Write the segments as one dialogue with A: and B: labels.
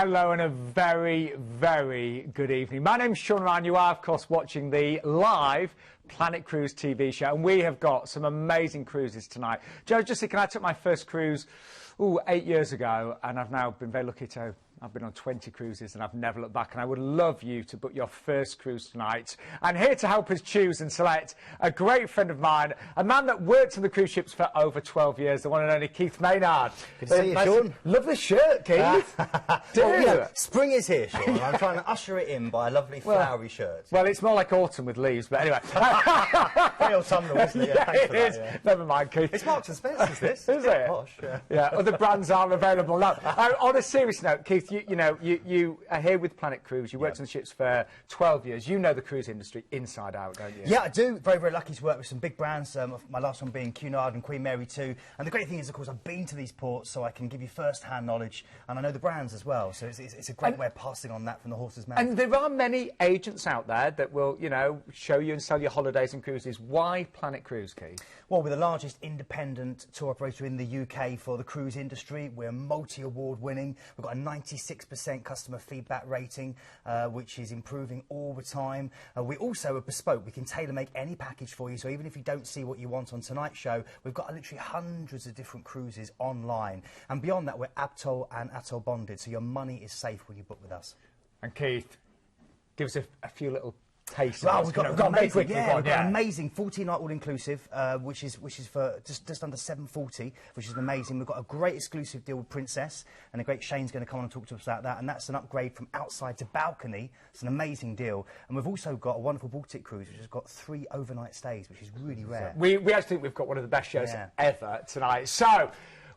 A: Hello and a very, very good evening. My name's Sean Ryan. You are, of course, watching the live Planet Cruise TV show, and we have got some amazing cruises tonight. Joe, just thinking, I took my first cruise 8 years ago, and I've now been very lucky to... I've been on 20 cruises and I've never looked back, and I would love you to book your first cruise tonight. And here to help us choose and select, a great friend of mine, a man that worked on the cruise ships for over 12 years, the one and only Keith Maynard.
B: Good to see you, Sean.
A: Lovely shirt, Keith.
B: Spring is here, Sean. I'm trying to usher it in by a lovely flowery shirt.
A: Well, it's more like autumn with leaves, but anyway.
B: Very autumnal, isn't it?
A: Yeah, it is. Yeah. Never mind, Keith.
B: It's Marks and Spencer's, this.
A: Is it?
B: Posh, yeah.
A: Yeah, other brands are available now. On a serious note, Keith, you are here with Planet Cruise. You worked on the ships for 12 years. You know the cruise industry inside out, don't you?
B: Yeah, I do. Very, very lucky to work with some big brands. My last one being Cunard and Queen Mary 2. And the great thing is, of course, I've been to these ports, so I can give you first-hand knowledge, and I know the brands as well. So it's a great way of passing on that from the horse's mouth.
A: And there are many agents out there that will, show you and sell your holidays and cruises. Why Planet Cruise, Keith?
B: Well, we're the largest independent tour operator in the UK for the cruise industry. We're multi-award winning. We've got a 96% customer feedback rating, which is improving all the time. We also are bespoke. We can tailor-make any package for you, so even if you don't see what you want on tonight's show, we've got literally hundreds of different cruises online. And beyond that, we're ABTOL and ATOL bonded, so your money is safe when you book with us.
A: And Keith, give us a few little taste.
B: Well, we've got an amazing 14-night all-inclusive, which is for just under $740, which is amazing. We've got a great exclusive deal with Princess, and a great Shane's going to come on and talk to us about that, and that's an upgrade from outside to balcony. It's an amazing deal. And we've also got a wonderful Baltic cruise, which has got 3 overnight stays, which is really rare.
A: We actually think we've got one of the best shows ever tonight. So,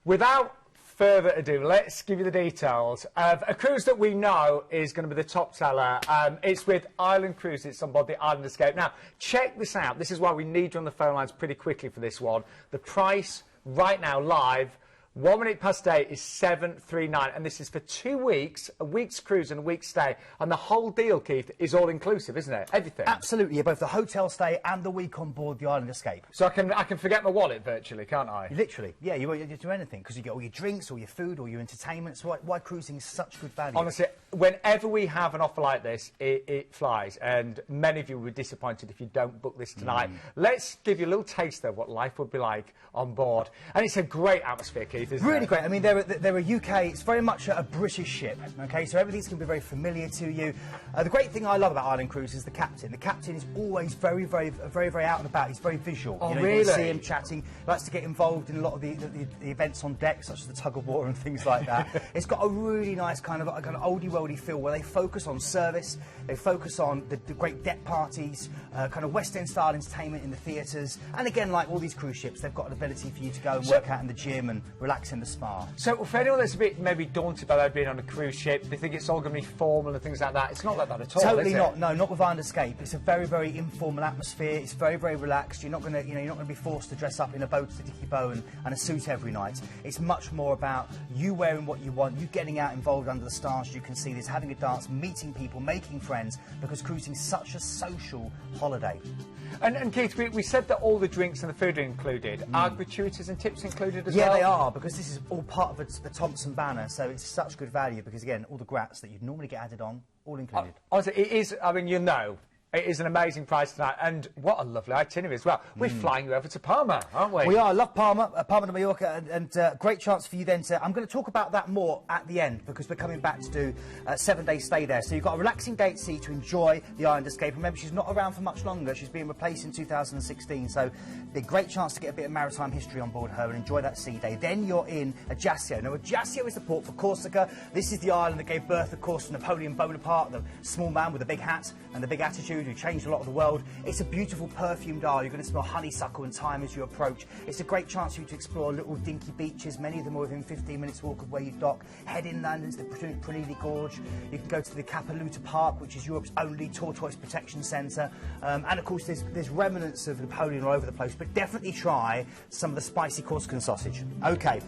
A: without further ado, let's give you the details of a cruise that we know is going to be the top seller. It's with Island Cruises. It's on board the Island Escape. Now, check this out. This is why we need you on the phone lines pretty quickly for this one. The price right now, live, 1 minute past 8, is $739, and this is for 2 weeks, a week's cruise and a week's stay. And the whole deal, Keith, is all inclusive, isn't it? Everything.
B: Absolutely, both the hotel stay and the week on board the Island Escape.
A: So I can forget my wallet virtually, can't I?
B: Literally, yeah. You won't do anything because you get all your drinks, all your food, all your entertainment. So why cruising is such good value?
A: Honestly, whenever we have an offer like this, it flies, and many of you will be disappointed if you don't book this tonight. Let's give you a little taste of what life would be like on board, and it's a great atmosphere, Keith, isn't it?
B: Really great. I mean, they're a UK, it's very much a British ship, okay, so everything's going to be very familiar to you. The great thing I love about Island Cruise is the captain. The captain is always very, very out and about. He's very visual.
A: Oh,
B: really?
A: You
B: can see him chatting, likes to get involved in a lot of the events on deck, such as the tug of war and things like that. It's got a really nice kind of oldie-worldy feel where they focus on service, they focus on the great deck parties, kind of West End style entertainment in the theatres, and again, like all these cruise ships, they've got an ability for you to go and work out in the gym and relax in the spa.
A: So for anyone that's a bit maybe daunted by being on a cruise ship, they think it's all going to be formal and things like that, it's not like that at all,
B: Totally
A: is it?
B: not. No, not with Island Escape. It's a very, very informal atmosphere. It's very, very relaxed. You're not going to, you're not going to be forced to dress up in a boat to dicky bow and a suit every night. It's much more about you wearing what you want, you getting out involved under the stars. You can see this, having a dance, meeting people, making friends, because cruising is such a social holiday.
A: And Keith, we said that all the drinks and the food are included. Are gratuities and tips included as well?
B: Yeah, they are, because this is all part of the Thompson banner, so it's such good value, because again, all the grats that you'd normally get added on, all included.
A: Honestly, it is, I mean, it is an amazing price tonight, and what a lovely itinerary as well. We're flying you over to Palma, aren't we?
B: We are. I love Palma, Palma de Mallorca, and great chance for you then to... I'm going to talk about that more at the end, because we're coming back to do a 7-day stay there. So you've got a relaxing day at sea to enjoy the Island Escape. Remember, she's not around for much longer. She's being replaced in 2016, so a great chance to get a bit of maritime history on board her and enjoy that sea day. Then you're in Ajaccio. Now, Ajaccio is the port for Corsica. This is the island that gave birth, of course, to Napoleon Bonaparte, the small man with a big hat and the big attitude who changed a lot of the world. It's a beautiful perfumed isle. You're going to smell honeysuckle and thyme as you approach. It's a great chance for you to explore little dinky beaches. Many of them are within 15 minutes walk of where you dock. Head inland into the Prunelli Gorge. You can go to the Capaluta Park, which is Europe's only tortoise protection centre. And of course, there's remnants of Napoleon all over the place, but definitely try some of the spicy Corsican sausage. Okay,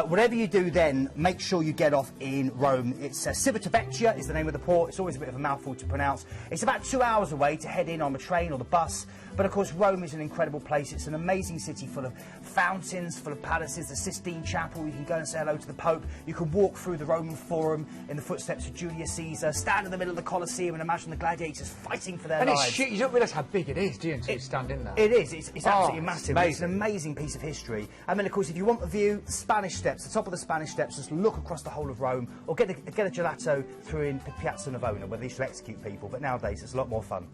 B: whatever you do then, make sure you get off in Rome. It's Civitavecchia is the name of the port. It's always a bit of a mouthful to pronounce. It's about 2 hours away way to head in on the train or the bus. But of course, Rome is an incredible place. It's an amazing city full of fountains, full of palaces, the Sistine Chapel. You can go and say hello to the Pope. You can walk through the Roman Forum in the footsteps of Julius Caesar, stand in the middle of the Colosseum and imagine the gladiators fighting for their lives.
A: And it's shit, you don't realise how big it is, do you, until you stand in there?
B: It is. It's absolutely massive.
A: It's
B: an amazing piece of history. And then, of course, if you want the view, the Spanish Steps, the top of the Spanish Steps, just look across the whole of Rome, or get a gelato through in Piazza Navona, where they used to execute people. But nowadays, it's a lot more fun.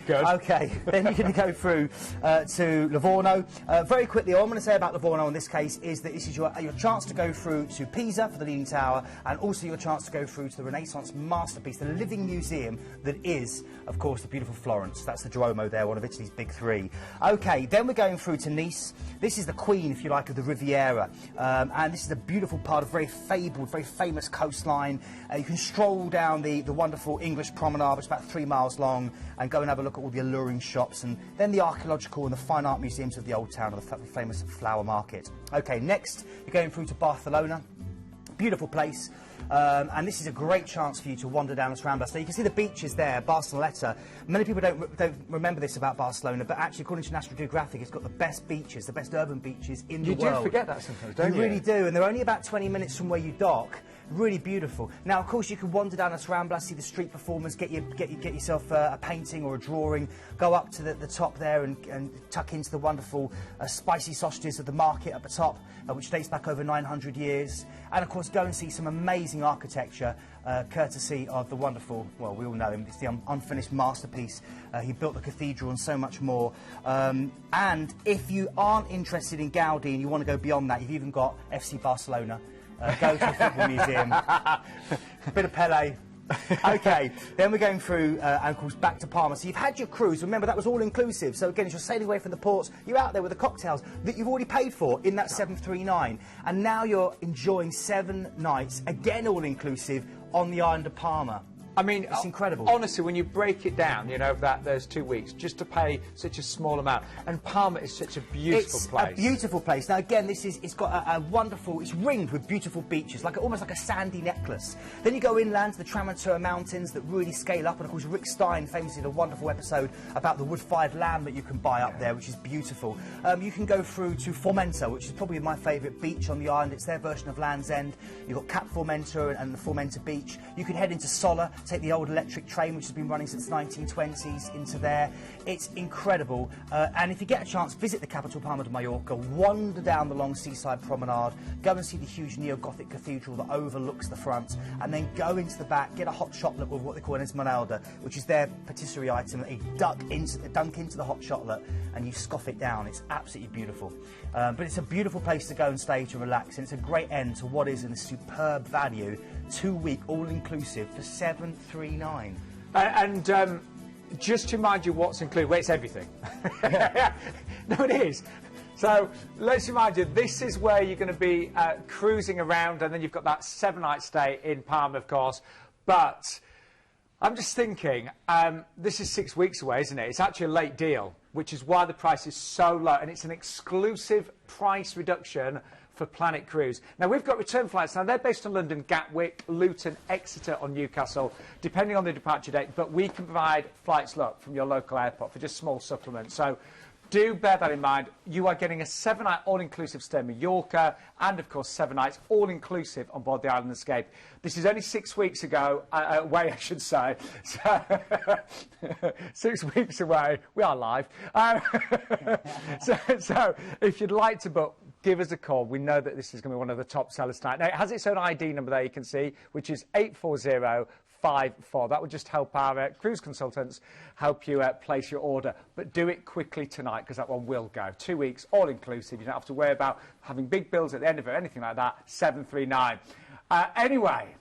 A: Good.
B: OK, then you're going to go through to Livorno. Very quickly, all I'm going to say about Livorno in this case is that this is your chance to go through to Pisa for the Leaning Tower, and also your chance to go through to the Renaissance masterpiece, the living museum that is, of course, the beautiful Florence. That's the Duomo there, one of Italy's big three. OK, then we're going through to Nice. This is the queen, if you like, of the Riviera, and this is a beautiful part of very fabled, very famous coastline. You can stroll down the wonderful English promenade, which is about 3 miles long, and go and have a look at all the alluring shops, and then the archaeological and the fine art museums of the old town, and the famous flower market. OK, next you're going through to Barcelona. Beautiful place. And this is a great chance for you to wander down the Rambla. So you can see the beaches there, Barceloneta. Many people don't remember this about Barcelona, but actually, according to National Geographic, it's got the best beaches, the best urban beaches in the world.
A: You do forget that sometimes, don't you?
B: You really do, and they're only about 20 minutes from where you dock. Really beautiful. Now, of course, you can wander down the Rambla, see the street performers, get yourself a painting or a drawing, go up to the top there and tuck into the wonderful spicy sausages of the market at the top, which dates back over 900 years. And, of course, go and see some amazing architecture, courtesy of the wonderful, well, we all know him, it's the unfinished masterpiece. He built the cathedral and so much more. And if you aren't interested in Gaudi and you want to go beyond that, you've even got FC Barcelona. Go to the football museum. A bit of Pele. OK, then we're going through, and of course, back to Palma. So you've had your cruise. Remember, that was all-inclusive. So again, as you're sailing away from the ports, you're out there with the cocktails that you've already paid for in that 739. And now you're enjoying 7 nights, again all-inclusive, on the island of Palma.
A: I mean,
B: it's incredible.
A: Honestly, when you break it down, you know, those 2 weeks, just to pay such a small amount. And Palma is such a beautiful place.
B: It's a beautiful place. Now, again, it's got a wonderful, it's ringed with beautiful beaches, almost like a sandy necklace. Then you go inland to the Tramantura Mountains that really scale up. And, of course, Rick Stein famously did a wonderful episode about the wood-fired lamb that you can buy up there, which is beautiful. You can go through to Formenta, which is probably my favourite beach on the island. It's their version of Land's End. You've got Cap Formenta and the Formenta Beach. You can head into Sola, take the old electric train, which has been running since the 1920s, into there. It's incredible. And if you get a chance, visit the capital, Palma de Mallorca, wander down the long seaside promenade, go and see the huge neo-Gothic cathedral that overlooks the front, and then go into the back, get a hot chocolate with what they call an esmeralda, which is their patisserie item that they dunk into the hot chocolate, and you scoff it down. It's absolutely beautiful. But it's a beautiful place to go and stay to relax, and it's a great end to what is in a superb value, 2-week all-inclusive for $739.
A: And just to remind you what's included, well, it's everything. No, it is. So let's remind you, this is where you're going to be cruising around, and then you've got that 7-night stay in Palma, of course. But I'm just thinking, this is 6 weeks away, isn't it? It's actually a late deal, which is why the price is so low, and it's an exclusive price reduction for Planet Cruise. Now, we've got return flights. Now, they're based on London, Gatwick, Luton, Exeter or Newcastle, depending on the departure date, but we can provide flights, look, from your local airport for just small supplements. So do bear that in mind. You are getting a 7-night all-inclusive stay in Mallorca and, of course, 7 nights all-inclusive on board the Island Escape. This is only 6 weeks ago, away, I should say. So 6 weeks away. We are live. So if you'd like to book, give us a call. We know that this is going to be one of the top sellers tonight. Now, it has its own ID number there, you can see, which is 84054. That would just help our cruise consultants help you place your order. But do it quickly tonight, because that one will go. 2 weeks, all-inclusive. You don't have to worry about having big bills at the end of it, anything like that. 739. Anyway,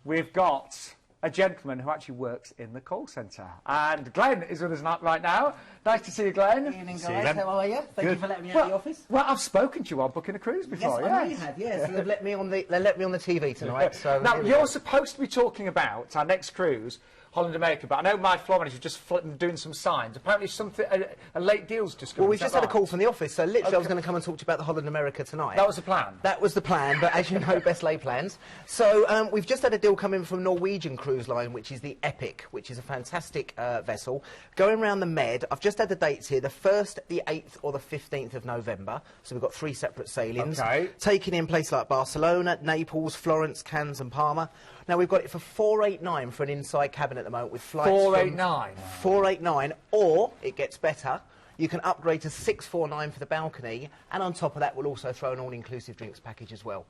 A: we've got a gentleman who actually works in the call centre. And Glenn is with us right now. Nice to see you, Glenn.
C: Good evening, guys. How are you? Thank you for letting me out of the office.
A: Well, I've spoken to you on booking a cruise before.
C: Yes, I know you have. Yes, so they've let me on the TV tonight. So
A: now you're supposed to be talking about our next cruise, Holland America, but I know my floor manager was just doing some signs. Apparently something, a late deal's just come.
D: Well, we've just had a call from the office, so literally I was going to come and talk to you about the Holland America tonight.
A: That was the plan?
D: That was the plan, but as you know, best laid plans. So we've just had a deal come in from Norwegian Cruise Line, which is the Epic, which is a fantastic vessel. Going around the Med, I've just had the dates here, the 1st, the 8th or the 15th of November. So we've got 3 separate sailings.
A: Okay.
D: Taking in places like Barcelona, Naples, Florence, Cannes and Palma. Now, we've got it for $489 for an inside cabin at the moment with flights
A: $489?
D: $489, or, it gets better, you can upgrade to $649 for the balcony, and on top of that, we'll also throw an all-inclusive drinks package as well.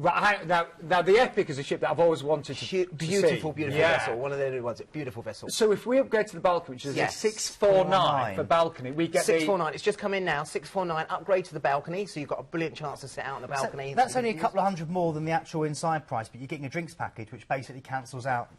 A: Right, now the Epic is a ship that I've always wanted to see.
D: Beautiful vessel. One of the new ones. Beautiful vessel.
A: So if we upgrade to the balcony, which is a 649 for balcony, we get
D: 649. It's just come in now. 649. Upgrade to the balcony, so you've got a brilliant chance to sit out on the balcony.
B: So that's only a couple of hundred more than the actual inside price, but you're getting a drinks package, which basically cancels out.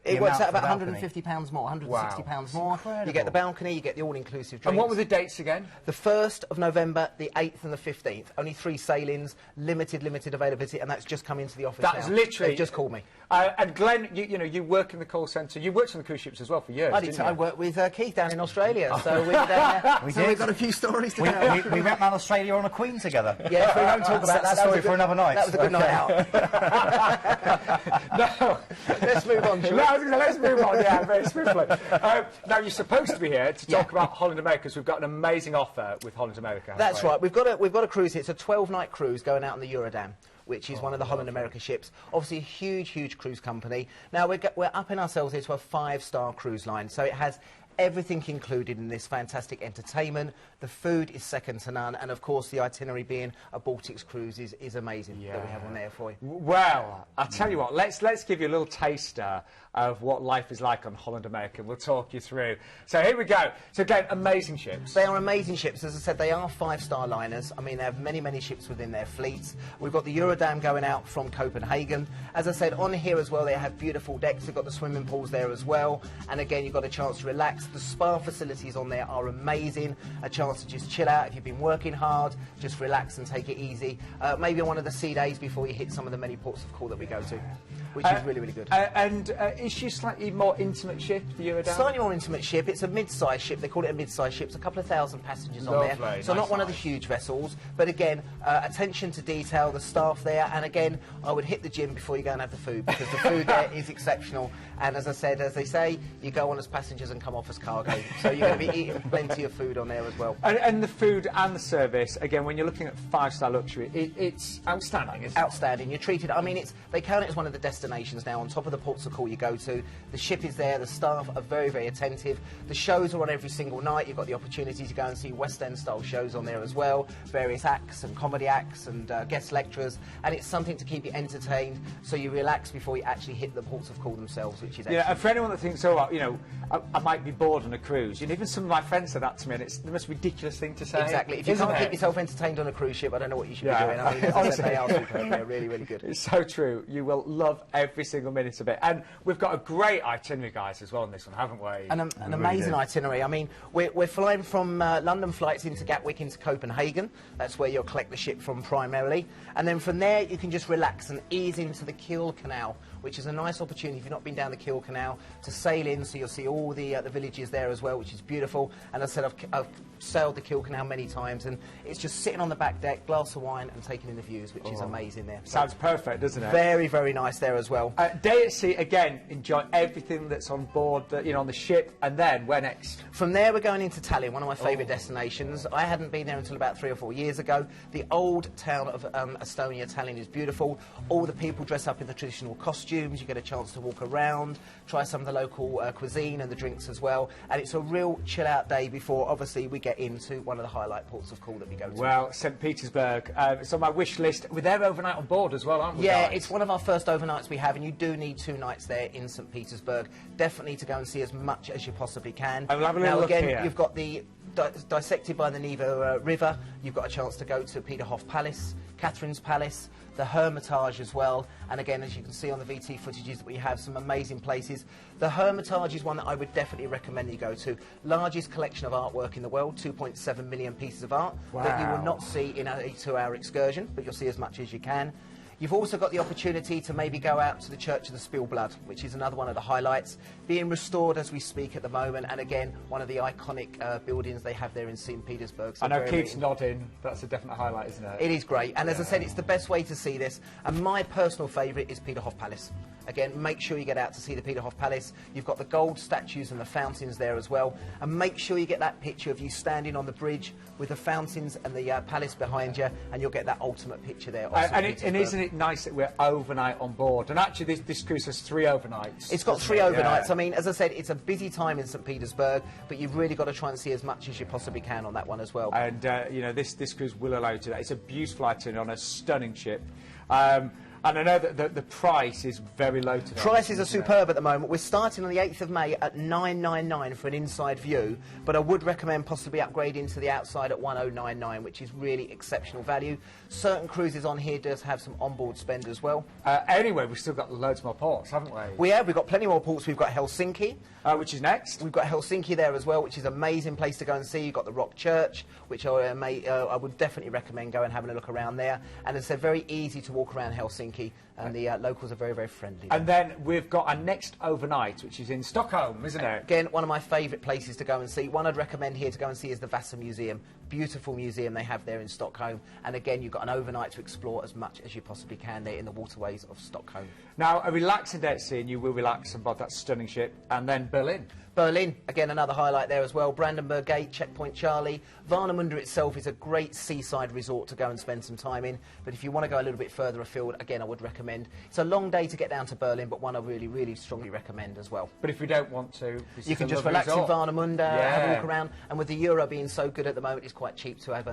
D: It works out about £150 more, £160 more.
B: Incredible.
D: You get the balcony, you get the all-inclusive drinks.
A: And what were the dates again?
D: The 1st of November, the 8th and the 15th. Only 3 sailings, limited availability, and that's just come into the office now.
A: That's literally...
D: They've just called me.
A: And Glenn, you know, you work in the call centre. You worked on the cruise ships as well for years, didn't you?
D: I worked with Keith down in Australia, so we were down there. We've got a few stories to tell.
B: We went round Australia on a Queen together.
D: Yeah, we won't talk about that.
B: That's a story for another night.
D: That was a good night out.
A: No.
D: Let's move on, shall we?
A: No, let's move on, yeah, very swiftly. Now, you're supposed to be here to talk about Holland America, because we've got an amazing offer with Holland America.
D: That's right. We've got a cruise here. It's a 12-night cruise going out on the Eurodam, which is one of the Holland America ships. Obviously a huge cruise company. Now we're upping ourselves here to a 5-star cruise line, so it has everything included in this fantastic entertainment. The food is second to none, and of course the itinerary being a Baltics cruise is amazing that we have on there for you.
A: Well, I'll tell you what, let's give you a little taster of what life is like on Holland America. We'll talk you through. So here we go. So again, amazing ships.
D: They are amazing ships. As I said, they are 5-star liners. I mean, they have many ships within their fleets. We've got the Eurodam going out from Copenhagen. As I said, on here as well, they have beautiful decks. They've got the swimming pools there as well. And again, you've got a chance to relax. The spa facilities on there are amazing. A chance to just chill out if you've been working hard, just relax and take it easy. Maybe on one of the sea days before you hit some of the many ports of call that we go to, which is really good.
A: And is she slightly more intimate ship, the Eurodam?
D: Slightly more intimate ship. It's a mid-sized ship. They call it a mid-sized ship. It's a couple of thousand passengers on there. So
A: nice
D: not one of the huge vessels. But again, attention to detail, the staff there. And again, I would hit the gym before you go and have the food, because the food there is exceptional. And as I said, as they say, you go on as passengers and come off as cargo. So you're going to be eating plenty of food on there as well.
A: And the food and the service, again, when you're looking at 5-star luxury, it's outstanding, isn't it?
D: Outstanding. You're treated... I mean, they count it as one of the destinations now on top of the ports of call you go to. The ship is there. The staff are very attentive. The shows are on every single night. You've got the opportunity to go and see West End style shows on there as well. Various acts and comedy acts and guest lecturers. And it's something to keep you entertained, so you relax before you actually hit the ports of call themselves, which is excellent.
A: Yeah, and for anyone that thinks, oh, you know, I might be bored on a cruise, you know, even some of my friends said that to me, and it's the most ridiculous thing to say.
D: Exactly. If you can't keep yourself entertained on a cruise ship, I don't know what you should be doing. I mean, as I said, they are superb. They're really good.
A: It's so true. You will love every single minute of it. And we've got a great itinerary, guys, as well on this one, haven't we?
D: An amazing itinerary. I mean, we're flying from London flights into Gatwick into Copenhagen. That's where you'll collect the ship from primarily. And then from there, you can just relax and ease into the Kiel Canal, which is a nice opportunity, if you've not been down the Kiel Canal, to sail in, so you'll see all the villages there as well, which is beautiful. And as I said, I've sailed the Kiel Canal many times, and it's just sitting on the back deck, glass of wine, and taking in the views, which is amazing there.
A: Sounds perfect, doesn't it?
D: Very nice there as well.
A: Day at sea, again, enjoy everything that's on board, you know, on the ship, and then, where next?
D: From there, we're going into Tallinn, one of my favourite destinations. I hadn't been there until about 3 or 4 years ago. The old town of Estonia, Tallinn, is beautiful. All the people dress up in the traditional costumes. You get a chance to walk around, try some of the local cuisine and the drinks as well. And it's a real chill-out day before, obviously, we get into one of the highlight ports of call that we go to.
A: Well, St. Petersburg, it's on my wish list. We're there overnight on board as well, aren't we,
D: Yeah,
A: guys?
D: it's one of our first overnights we have, and you do need 2 nights there in St. Petersburg. Definitely to go and see as much as you possibly can.
A: I will have a little
D: now,
A: look
D: again,
A: here.
D: You've got the dissected by the Neva River. You've got a chance to go to Peterhof Palace, Catherine's Palace, the Hermitage as well. And again, as you can see on the VT footages, that we have some amazing places. The Hermitage is one that I would definitely recommend you go to. Largest collection of artwork in the world, 2.7 million pieces of art that you will not see in a 2-hour excursion, but you'll see as much as you can. You've also got the opportunity to maybe go out to the Church of the Spilled Blood, which is another one of the highlights, being restored as we speak at the moment, and again, one of the iconic buildings they have there in St. Petersburg. So
A: I know Keith's nodding. That's a definite highlight, isn't it?
D: It is great, and as I said, it's the best way to see this, and my personal favourite is Peterhof Palace. Again, make sure you get out to see the Peterhof Palace. You've got the gold statues and the fountains there as well. And make sure you get that picture of you standing on the bridge with the fountains and the palace behind you, and you'll get that ultimate picture there.
A: And isn't it nice that we're overnight on board? And actually, this cruise has 3 overnights.
D: It's got 3 overnights. I mean, as I said, it's a busy time in St. Petersburg, but you've really got to try and see as much as you possibly can on that one as well.
A: And, you know, this cruise will allow you to do that. It's a beautiful itinerary on a stunning ship. And I know that the price is very low today.
D: Prices are superb at the moment. We're starting on the 8th of May at $999 for an inside view, but I would recommend possibly upgrading to the outside at $1099, which is really exceptional value. Certain cruises on here does have some onboard spend as well.
A: Anyway, we've still got loads more ports, haven't we?
D: We have. We've got plenty more ports. We've got Helsinki.
A: Which is next.
D: We've got Helsinki there as well, which is an amazing place to go and see. You've got the Rock Church, which I would definitely recommend going and having a look around there. And it's very easy to walk around Helsinki, and the locals are very, very friendly.
A: And then we've got our next overnight, which is in Stockholm, isn't it?
D: Again, one of my favourite places to go and see. One I'd recommend here to go and see is the Vasa Museum. Beautiful museum they have there in Stockholm. And again, you've got an overnight to explore as much as you possibly can there in the waterways of Stockholm.
A: Now, a relaxing day at sea, and you will relax on board that stunning ship. And then Berlin.
D: Berlin, again, another highlight there as well. Brandenburg Gate, Checkpoint Charlie. Warnemünde itself is a great seaside resort to go and spend some time in. But if you want to go a little bit further afield, again, I would recommend. It's a long day to get down to Berlin, but one I really, really strongly recommend as well.
A: But if we don't want to,
D: you can just relax in Warnemünde, have a walk around. And with the euro being so good at the moment, it's quite cheap to have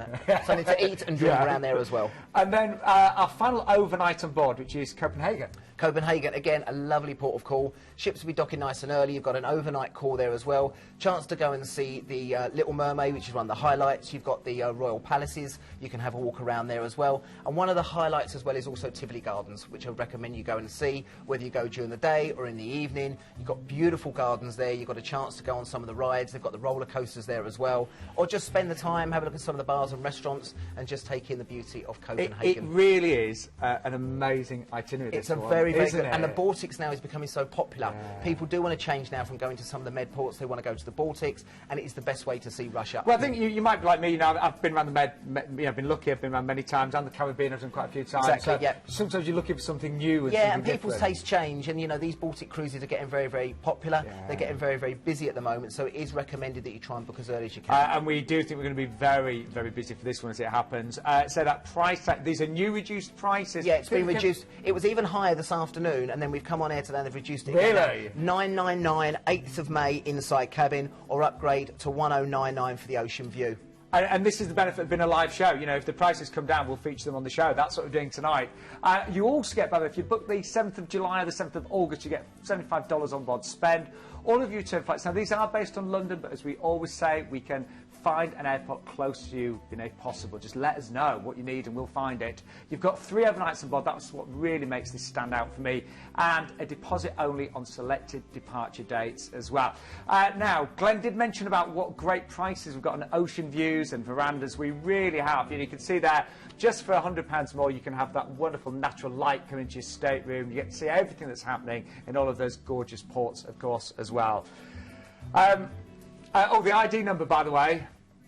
D: something to eat and drink around there as well.
A: And then our final overnight on board, which is Copenhagen.
D: Copenhagen, again, a lovely port of call. Ships will be docking nice and early. You've got an overnight call there as well. Chance to go and see the Little Mermaid, which is one of the highlights. You've got the Royal Palaces. You can have a walk around there as well. And one of the highlights as well is also Tivoli Gardens, which I recommend you go and see, whether you go during the day or in the evening. You've got beautiful gardens there. You've got a chance to go on some of the rides. They've got the roller coasters there as well. Or just spend the time, have a look at some of the bars and restaurants, and just take in the beauty of Copenhagen.
A: It really is an amazing itinerary.
D: It's a very, very good. And the Baltics now is becoming so popular. People do want to change now from going to some of the Med ports. They want to go to the Baltics, and it is the best way to see Russia.
A: Well, I think you might be like me. You know, I've been around the Med. I've been lucky. I've been around many times, and the Caribbean I've done quite a few times.
D: Exactly. Yeah.
A: Sometimes you're looking for something new.
D: And people's tastes change, and you know these Baltic cruises are getting very, very popular. They're getting very, very busy at the moment, so it is recommended that you try and book as early as you can.
A: And we do think we're going to be very, very busy for this one as it happens. So that price tag, these are new reduced prices.
D: Yeah, it's been reduced. It was even higher this afternoon, and then we've come on air today and they've reduced it.
A: Really?
D: $999, 8th of May inside cabin, or upgrade to $1099 for the ocean view.
A: And this is the benefit of being a live show. You know, if the prices come down, we'll feature them on the show. That's what we're doing tonight. You also get, by the way, if you book the 7th of July or the 7th of August, you get $75 on board spend. All of your return flights. Now, these are based on London, but as we always say, we can find an airport close to you, if possible. Just let us know what you need and we'll find it. You've got 3 overnights on board. That's what really makes this stand out for me. And a deposit only on selected departure dates as well. Now, Glenn did mention about what great prices we've got on ocean views and verandas. We really have. You can see there, just for £100 more, you can have that wonderful natural light come into your stateroom. You get to see everything that's happening in all of those gorgeous ports, of course, as well. The ID number, by the way,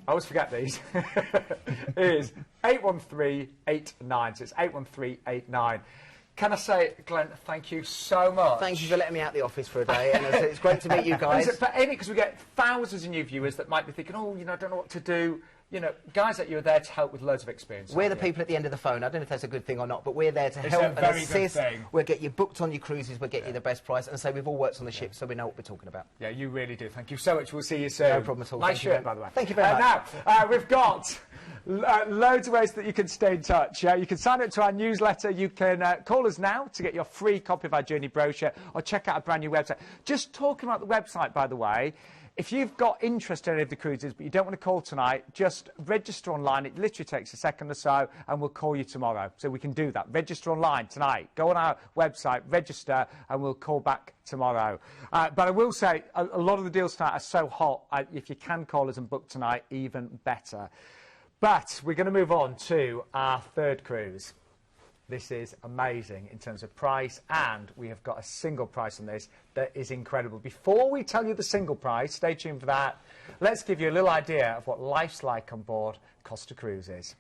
A: I always forget these, is 81389. So it's 81389. Can I say, Glenn, thank you so much.
D: Thank you for letting me out the office for a day, and it's great to meet you guys.
A: Because we get thousands of new viewers that might be thinking, oh, I don't know what to do. You know, guys like you are there to help with loads of experience.
D: We're the people at the end of the phone. I don't know if that's a good thing or not, but we're there to help and assist. We'll get you booked on your cruises. We'll get you the best price. And so we've all worked on the ship, so we know what we're talking about.
A: Yeah, you really do. Thank you so much. We'll see you soon.
D: No problem at all.
A: Nice shirt, by the way.
D: Thank you very much.
A: Now, we've got loads of ways that you can stay in touch. You can sign up to our newsletter. You can call us now to get your free copy of our journey brochure, or check out a brand new website. Just talking about the website, by the way, if you've got interest in any of the cruises but you don't want to call tonight, just register online. It literally takes a second or so, and we'll call you tomorrow. So we can do that. Register online tonight. Go on our website, register, and we'll call back tomorrow. But I will say, a lot of the deals tonight are so hot. If you can call us and book tonight, even better. But we're going to move on to our third cruise. This is amazing in terms of price, and we have got a single price on this that is incredible. Before we tell you the single price, stay tuned for that, let's give you a little idea of what life's like on board Costa Cruises.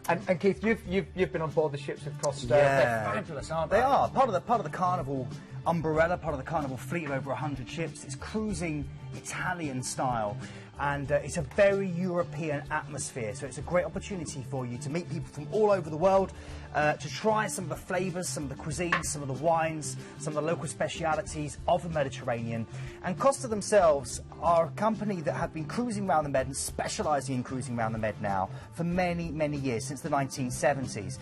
A: And Keith, you've been on board the ships of Costa.
B: Yeah.
A: They're fabulous, aren't they?
B: They are part of the Carnival umbrella, part of the Carnival fleet of over 100 ships. It's cruising Italian style, and it's a very European atmosphere. So it's a great opportunity for you to meet people from all over the world, to try some of the flavours, some of the cuisines, some of the wines, some of the local specialities of the Mediterranean. And Costa themselves are a company that have been cruising around the Med and specialising in cruising around the Med now for many, many years, since the 1970s.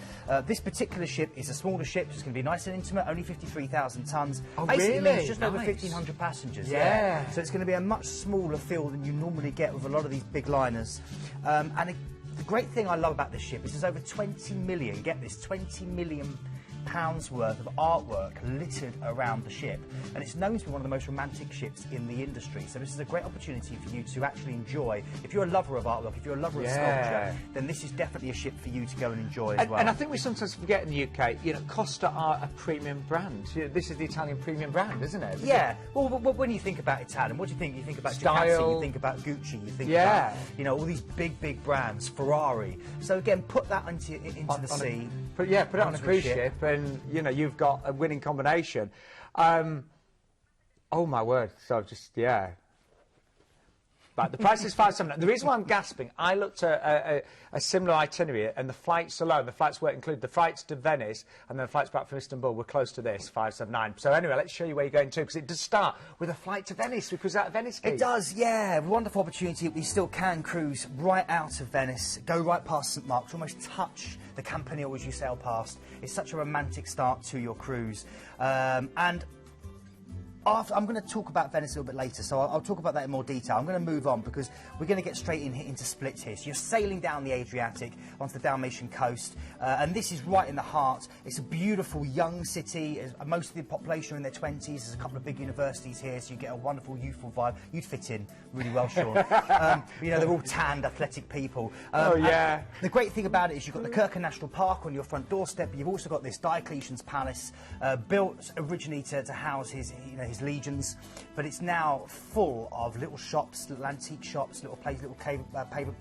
B: This particular ship is a smaller ship. It's going to be nice and intimate, only 53,000 tonnes.
A: Oh,
B: basically
A: really?
B: means just over
A: Nice.
B: 1,500 passengers.
A: Yeah.
B: So it's going to be a much smaller feel than you normally get with a lot of these big liners. The great thing I love about this ship is there's over 20 million, get this, 20 million pounds worth of artwork littered around the ship, and it's known to be one of the most romantic ships in the industry. So this is a great opportunity for you to actually enjoy. If you're a lover of artwork, if you're a lover of sculpture, then this is definitely a ship for you to go and enjoy as well.
A: And I think we sometimes forget in the UK, you know, Costa are a premium brand. You know, this is the Italian premium brand, isn't it?
B: Yeah. Well, when you think about Italian, what do you think? You think about
A: Style.
B: Ducati, you think about Gucci, you think about, you know, all these big brands, Ferrari. So again, put that into the sea.
A: Put it on a
B: onto
A: cruise ship, and you know you've got a winning combination. Oh my word! So But the price is $579. The reason why I'm gasping, I looked at a similar itinerary, and the flights alone, the flights weren't included. The flights to Venice and then the flights back from Istanbul were close to this, $579. So anyway, let's show you where you're going to, because it does start with a flight to Venice. We cruise out of Venice, Keith.
B: It does, yeah. Wonderful opportunity. We still can cruise right out of Venice, go right past St Mark's, almost touch the Campanile as you sail past. It's such a romantic start to your cruise. I'm going to talk about Venice a little bit later, so I'll talk about that in more detail. I'm going to move on because we're going to get straight into Split here. So you're sailing down the Adriatic onto the Dalmatian coast, and this is right in the heart. It's a beautiful young city. Most of the population are in their 20s. There's a couple of big universities here, so you get a wonderful youthful vibe. You'd fit in really well, Sean. You know, they're all tanned, athletic people. The great thing about it is you've got the Kirken National Park on your front doorstep, but you've also got this Diocletian's Palace, built originally to house his legions, but it's now full of little shops, little antique shops, little places, little pavement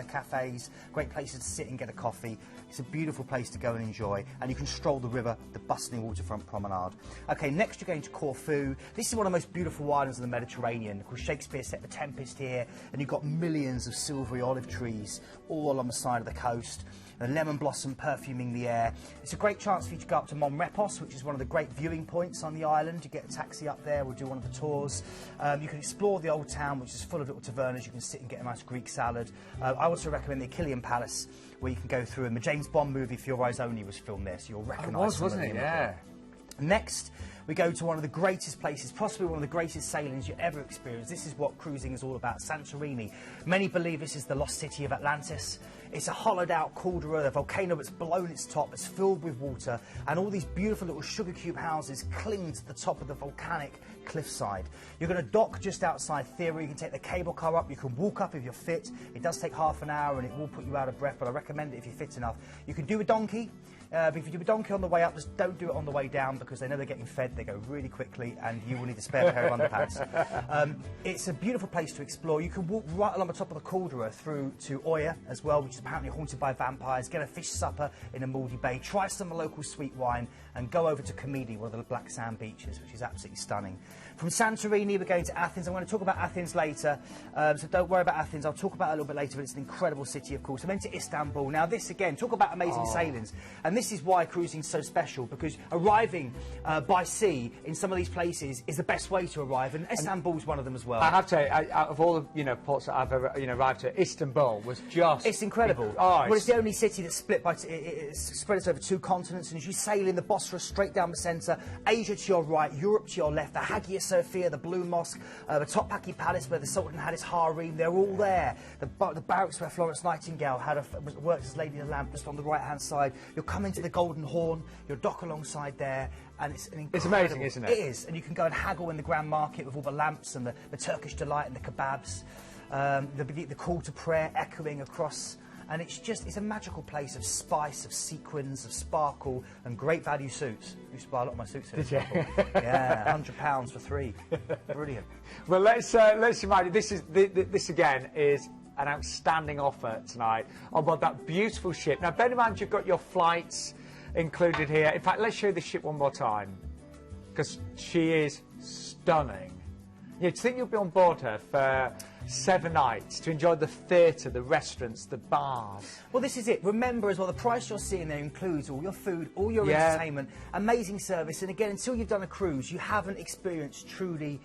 B: cafes, great places to sit and get a coffee. It's a beautiful place to go and enjoy, and you can stroll the river, the bustling waterfront promenade. Okay, next you're going to Corfu. This is one of the most beautiful islands in the Mediterranean. Of course, Shakespeare set The Tempest here, and you've got millions of silvery olive trees all on the side of the coast. The lemon blossom perfuming the air. It's a great chance for you to go up to Monrepos, which is one of the great viewing points on the island. You get a taxi up there, we'll do one of the tours. You can explore the old town, which is full of little tavernas. You can sit and get a nice Greek salad. I also recommend the Achillean Palace, where you can go through, and the James Bond movie For Your Eyes Only was filmed there, so you'll recognise it.
A: Wasn't it? Yeah.
B: Next, we go to one of the greatest places, possibly one of the greatest sailings you ever experienced. This is what cruising is all about, Santorini. Many believe this is the lost city of Atlantis. It's a hollowed-out caldera, a volcano that's blown its top, it's filled with water, and all these beautiful little sugar cube houses cling to the top of the volcanic cliffside. You're going to dock just outside Theory. You can take the cable car up, you can walk up if you're fit. It does take half an hour and it will put you out of breath, but I recommend it if you're fit enough. You can do a donkey. But if you do a donkey on the way up, just don't do it on the way down, because they know they're getting fed, they go really quickly, and you will need a spare pair of underpants. It's a beautiful place to explore. You can walk right along the top of the caldera through to Oya as well, which is apparently haunted by vampires, get a fish supper in a mouldy bay, try some local sweet wine, and go over to Comedi, one of the black sand beaches, which is absolutely stunning. From Santorini, we're going to Athens. I'm going to talk about Athens later, so don't worry about Athens. I'll talk about it a little bit later, but it's an incredible city, of course. I'm into Istanbul. Now, this, again, talk about amazing sailings. And this is why cruising is so special, because arriving by sea in some of these places is the best way to arrive, and Istanbul's one of them as well.
A: I have to say, out of all the ports that I've ever arrived to, Istanbul was just...
B: It's incredible. Well, it's the only city that's split by... It's spread over 2 continents, and as you sail in the Bosphorus straight down the centre, Asia to your right, Europe to your left, the Hagia Sophia, the Blue Mosque, the Topkapi Palace where the Sultan had his harem, they're all there. The barracks where Florence Nightingale worked as Lady of the Lamp, just on the right-hand side. You'll come into the Golden Horn, you'll dock alongside there, and it's an incredible... It's
A: amazing, isn't it?
B: It is, and you can go and haggle in the Grand Market with all the lamps and the Turkish delight and the kebabs. The call to prayer echoing across and it's a magical place of spice, of sequins, of sparkle, and great value suits. I used to buy a lot of my suits here.
A: Did you?
B: Yeah, £100 for 3. Brilliant.
A: Well, let's remind you, this again is an outstanding offer tonight on board that beautiful ship. Now, bear in mind you've got your flights included here. In fact, let's show you the ship one more time, because she is stunning. You'd think you'll be on board her for 7 nights to enjoy the theatre, the restaurants, the bars.
B: Well, this is it. Remember as well, the price you're seeing there includes all your food, all your entertainment, amazing service. And again, until you've done a cruise, you haven't experienced truly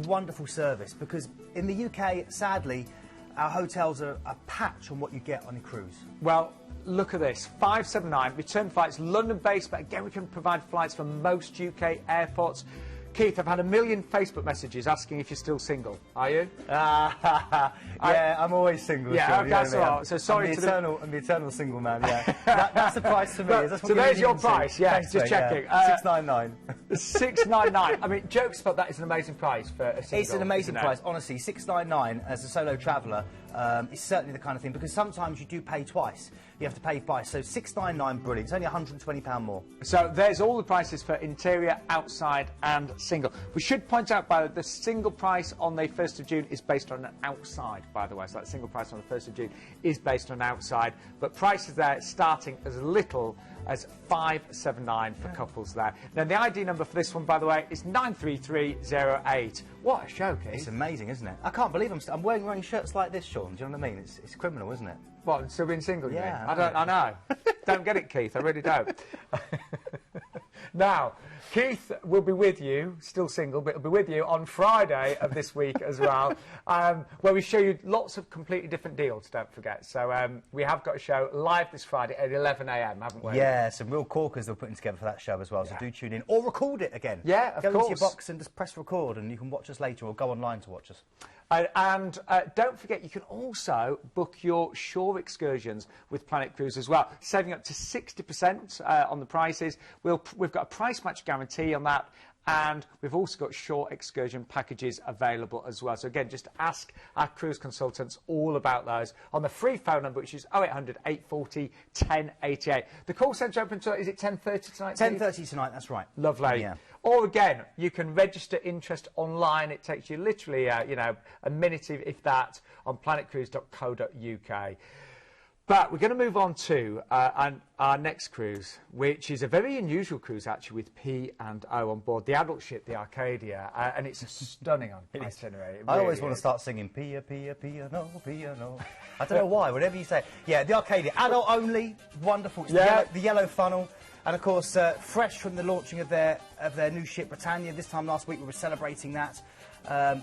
B: wonderful service, because in the UK, sadly, our hotels are a patch on what you get on a cruise.
A: Well, look at this, 579, return flights, London-based, but again, we can provide flights from most UK airports. Keith, I've had 1 million Facebook messages asking if you're still single. Are you?
B: Yeah, I'm always single.
A: Yeah,
B: Sean,
A: that's
B: you know what I
A: all
B: mean?
A: right. So sorry
B: I'm the eternal single man, yeah. That's the price for me.
A: But, so there's your price, yeah,
B: Thanks,
A: just
B: mate,
A: checking.
B: Yeah. 699.
A: 699. I mean, jokes about that is an amazing price for a single.
B: It's an amazing
A: isn't it?
B: price, honestly. 699 as a solo traveller is certainly the kind of thing, because sometimes you do pay twice. You have to pay twice. So 699, brilliant. It's only £120 more.
A: So there's all the prices for interior, outside and single. We should point out, by the way, the single price on the 1st of June is based on an outside, by the way. So that single price on the 1st of June is based on an outside. But prices there starting as little as $579 for couples there. Now, the ID number for this one, by the way, is 93308. What a show, Keith.
B: It's amazing, isn't it? I can't believe I'm wearing shirts like this, Sean. Do you know what I mean? It's criminal, isn't it?
A: What, still being single, you
B: Yeah,
A: mean? I know. Don't get it, Keith. I really don't. Now, Keith will be with you, still single, but he'll be with you on Friday of this week as well, where we show you lots of completely different deals, don't forget. So we have got a show live this Friday at 11 a.m, haven't we?
B: Yeah, some real corkers they're putting together for that show as well, so do tune in. Or record it again.
A: Yeah, of
B: course. Go into your
A: course.
B: box and just press record, and you can watch us later, or go online to watch us.
A: And don't forget, you can also book your shore excursions with Planet Cruise as well, saving up to 60% on the prices. We've got a price match guarantee on that, and we've also got shore excursion packages available as well. So again, just ask our cruise consultants all about those on the free phone number, which is 0800 840 1088. The call centre open to, is it 10:30 tonight?
B: 10:30 tonight, that's right.
A: Lovely.
B: Yeah.
A: Or again, you can register interest online. It takes you literally, a minute, if that, on planetcruise.co.uk. But we're going to move on to our next cruise, which is a very unusual cruise, actually, with P&O on board, the adult ship, the Arcadia, and it's a stunning itinerary.
B: I always want to start singing Pia, Pia, Pia, no, Pia, no. I don't know why, whatever you say. Yeah, the Arcadia, adult only, wonderful. It's the yellow funnel. And of course, fresh from the launching of their new ship, Britannia. This time last week we were celebrating that.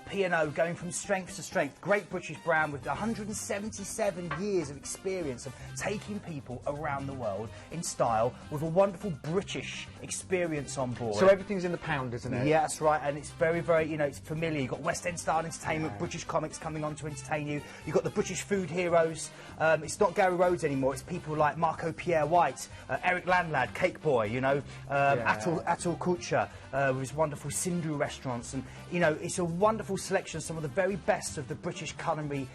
B: P&O going from strength to strength. Great British brand with 177 years of experience of taking people around the world in style, with a wonderful British experience on board.
A: So everything's in the pound, isn't it?
B: Yeah, that's right, and it's very, very, it's familiar. You've got West End style entertainment, British comics coming on to entertain you. You've got the British food heroes. It's not Gary Rhodes anymore. It's people like Marco Pierre White, Eric Landlad, Cake Boy, Atul Kutcher, with his wonderful Sindhu restaurants, and it's a wonderful selection of some of the very best of the British culinary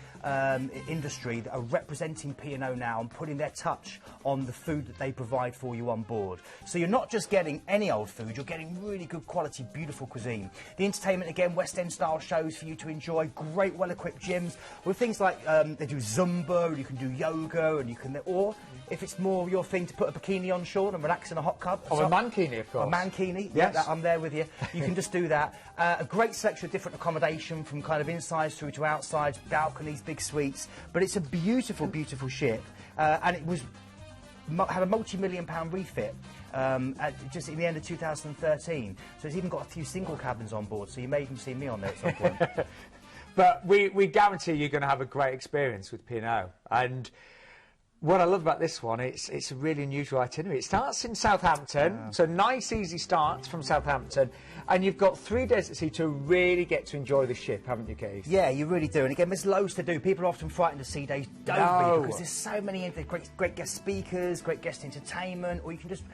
B: industry that are representing P&O now and putting their touch on the food that they provide for you on board. So you're not just getting any old food, you're getting really good quality, beautiful cuisine. The entertainment, again, West End style shows for you to enjoy, great well-equipped gyms with things like they do Zumba, and you can do yoga, and you can, or if it's more your thing to put a bikini on, Sean, and relax in a hot tub.
A: Or a mankini, of course.
B: A mankini,
A: yes.
B: Yeah, I'm there with you. You can just do that. A great selection of different accommodation, from kind of insides through to outsides, balconies, big suites. But it's a beautiful, beautiful ship, and it had a multi-million-pound refit just in the end of 2013. So it's even got a few single cabins on board, so you may even see me on there at some point.
A: But we guarantee you're going to have a great experience with P&O. And what I love about this one, it's a really unusual itinerary. It starts in Southampton, so nice, easy start from Southampton, and you've got 3 days at sea to really get to enjoy the ship, haven't you, Keith?
B: Yeah, you really do. And again, there's loads to do. People are often frightened of sea days, don't be, because there's so many great guest speakers, great guest entertainment, or you can just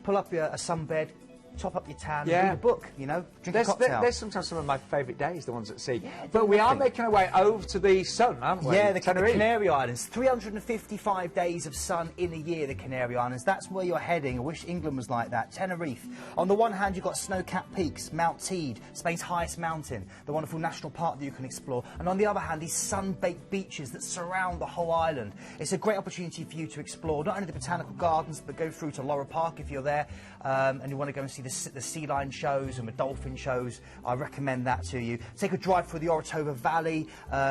B: pull up a sunbed, top up your tan,
A: Yeah.
B: read a book, you know, drink a cocktail.
A: There's sometimes some of my favourite days, the ones at sea.
B: Yeah,
A: but we are
B: nothing.
A: making our way over to the sun, aren't we?
B: Yeah, the
A: Tenerife.
B: Canary Islands. 355 days of sun in a year, the Canary Islands. That's where you're heading. I wish England was like that. Tenerife. On the one hand, you've got snow-capped peaks, Mount Teide, Spain's highest mountain, the wonderful national park that you can explore. And on the other hand, these sun-baked beaches that surround the whole island. It's a great opportunity for you to explore not only the botanical gardens, but go through to Laura Park if you're there, and you want to go and see the sea lion shows and the dolphin shows. I recommend that to you. Take a drive through the Orotava Valley,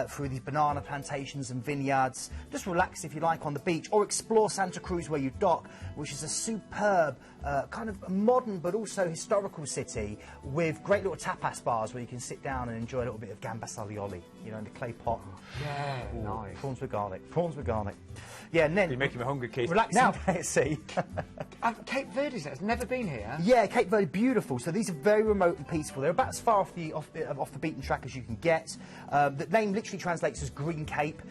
B: through these banana plantations and vineyards. Just relax if you like on the beach, or explore Santa Cruz where you dock, which is a superb kind of modern but also historical city with great little tapas bars where you can sit down and enjoy a little bit of gambas alioli, you know, in the clay pot.
A: Yeah,
B: Ooh,
A: nice.
B: Prawns with garlic. Prawns with garlic. Yeah, and then
A: You're making me hungry, Keith.
B: relaxing
A: Now,
B: day at sea.
A: Cape Verde, has never been here.
B: Yeah, Cape Verde, beautiful. So these are very remote and peaceful. They're about as far off the beaten track as you can get. The name literally translates as Green Cape.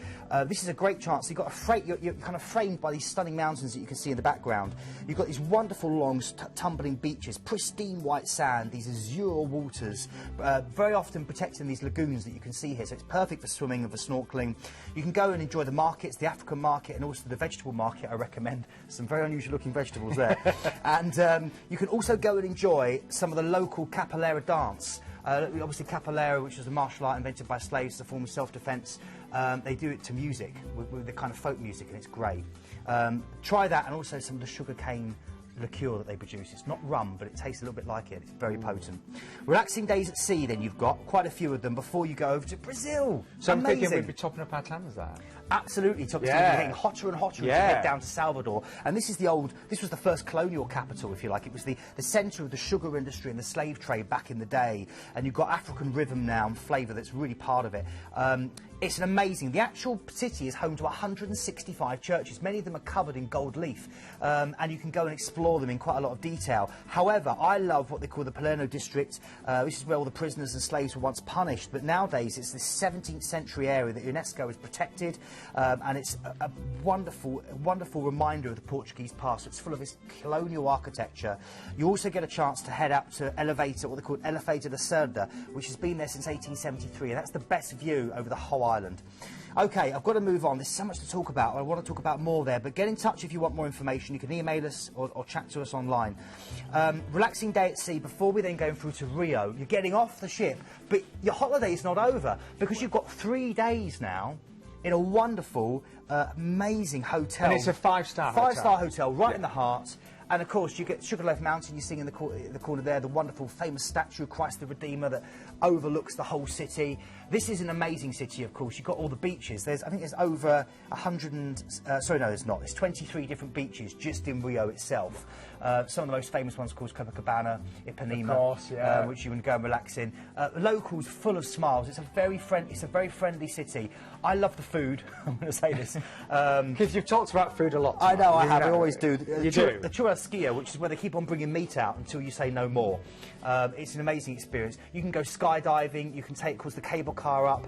B: This is a great chance. You've got you're kind of framed by these stunning mountains that you can see in the background. You've got these wonderful long tumbling beaches, pristine white sand, these azure waters, very often protecting these lagoons that you can see here. So it's perfect for swimming and for snorkeling. You can go and enjoy the markets, the African market and also the vegetable market. I recommend some very unusual looking vegetables there. And you can also go and enjoy some of the local capoeira dance. Obviously capoeira, which is a martial art invented by slaves as a form of self-defence, they do it to music, with the kind of folk music, and it's great. Try that, and also some of the sugarcane liqueur that they produce. It's not rum, but it tastes a little bit like it. It's very potent. Relaxing days at sea, then you've got quite a few of them before you go over to Brazil.
A: So I'm
B: Amazing.
A: thinking we'd be topping up our clams there.
B: Absolutely, it's
A: Yeah.
B: getting hotter and hotter as you
A: Yeah.
B: head down to Salvador. And this was the first colonial capital, if you like. It was the centre of the sugar industry and the slave trade back in the day. And you've got African rhythm now and flavour that's really part of it. It's an amazing. The actual city is home to 165 churches. Many of them are covered in gold leaf, and you can go and explore them in quite a lot of detail. However, I love what they call the Palermo district. This is where all the prisoners and slaves were once punished, but nowadays it's this 17th century area that UNESCO has protected, and it's a wonderful reminder of the Portuguese past. It's full of this colonial architecture. You also get a chance to head up to what they call Elevator da Cerda, which has been there since 1873, and that's the best view over the whole island. Okay, I've got to move on. There's so much to talk about. I want to talk about more there, but get in touch if you want more information. You can email us or chat to us online. Relaxing day at sea. Before we then go through to Rio, you're getting off the ship, but your holiday is not over because you've got 3 days now in a wonderful, amazing hotel.
A: And it's a five-star hotel.
B: Five-star hotel, right in the heart. And of course, you get Sugarloaf Mountain. You see in the corner there the wonderful, famous statue of Christ the Redeemer that overlooks the whole city. This is an amazing city, of course. You've got all the beaches. I think there's over 100 and... sorry, no, there's not. There's 23 different beaches just in Rio itself. Some of the most famous ones, of course, Copacabana, Ipanema,
A: Of course, yeah.
B: which you can go and relax in. Locals full of smiles. It's a very friendly city. I love the food. I'm going to say this.
A: Because you've talked about food a lot
B: I know, I
A: You
B: have. I
A: know.
B: always do.
A: You do?
B: The churrasquilla, which is where they keep on bringing meat out until you say no more. It's an amazing experience. You can go skydiving. You can take, of course, the cable car up.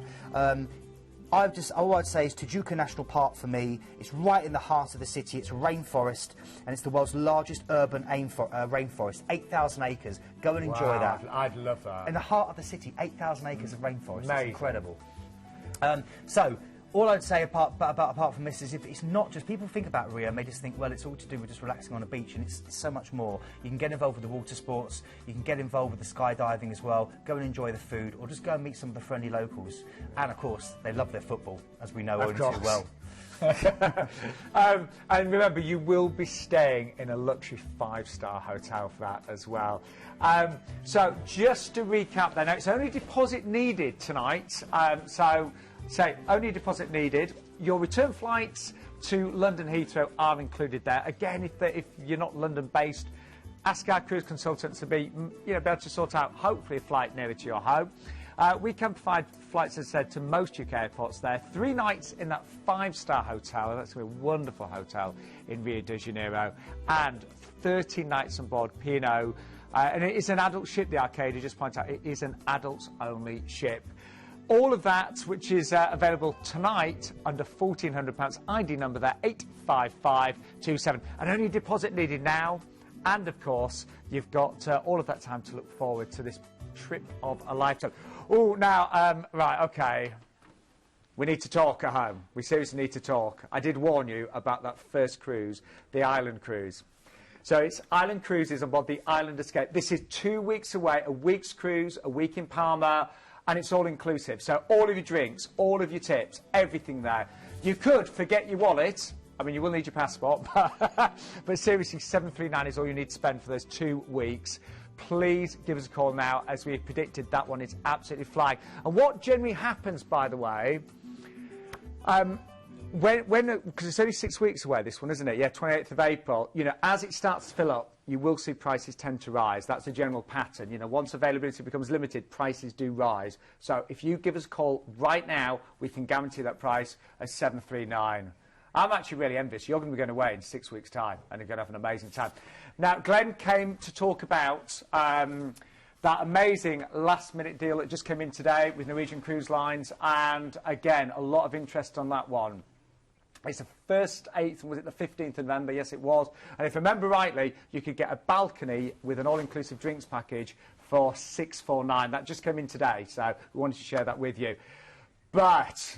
B: All I'd say is Tijuca National Park for me. It's right in the heart of the city. It's a rainforest, and it's the world's largest urban rainforest. 8,000 acres. Go and enjoy
A: Wow,
B: that.
A: I'd love that.
B: In the heart of the city, 8,000 acres of rainforest. It's
A: Amazing.
B: incredible. So, all I'd say apart from this is if it's not just... People think about Rio and they just think, well, it's all to do with just relaxing on a beach, and it's so much more. You can get involved with the water sports, you can get involved with the skydiving as well, go and enjoy the food, or just go and meet some of the friendly locals. And, of course, they love their football, as we know only too well.
A: And remember, you will be staying in a luxury 5-star hotel for that as well. So just to recap then, it's only deposit needed tonight. So only deposit needed. Your return flights to London Heathrow are included there. Again, if you're not London based, ask our cruise consultants to be able to sort out hopefully a flight nearer to your home. We can provide flights, as I said, to most UK airports there. 3 nights in that 5-star hotel. That's a wonderful hotel in Rio de Janeiro. And 13 nights on board P&O. And it is an adult ship, the Arcadia, just point out. It is an adults-only ship. All of that, which is available tonight under £1,400. ID number there, 85527. And only deposit needed now. And, of course, you've got all of that time to look forward to this trip of a lifetime. Oh, now, right, OK. We need to talk at home. We seriously need to talk. I did warn you about that first cruise, the Island Cruise. So it's Island Cruises on board the Island Escape. This is 2 weeks away, a week's cruise, a week in Palma, and it's all inclusive. So all of your drinks, all of your tips, everything there. You could forget your wallet. I mean, you will need your passport, but seriously, $739 is all you need to spend for those 2 weeks. Please give us a call now. As we predicted, that one is absolutely flying. And what generally happens, by the way, because it's only 6 weeks away, this one, isn't it? Yeah, 28th of April. You know, as it starts to fill up, you will see prices tend to rise. That's a general pattern. You know, once availability becomes limited, prices do rise. So if you give us a call right now, we can guarantee that price as $739. I'm actually really envious. You're going to be going away in 6 weeks' time, and you're going to have an amazing time. Now, Glenn came to talk about that amazing last-minute deal that just came in today with Norwegian Cruise Lines, and again, a lot of interest on that one. It's the 1st, 8th, was it the 15th of November? Yes, it was. And if I remember rightly, you could get a balcony with an all-inclusive drinks package for $649. That just came in today, so we wanted to share that with you. But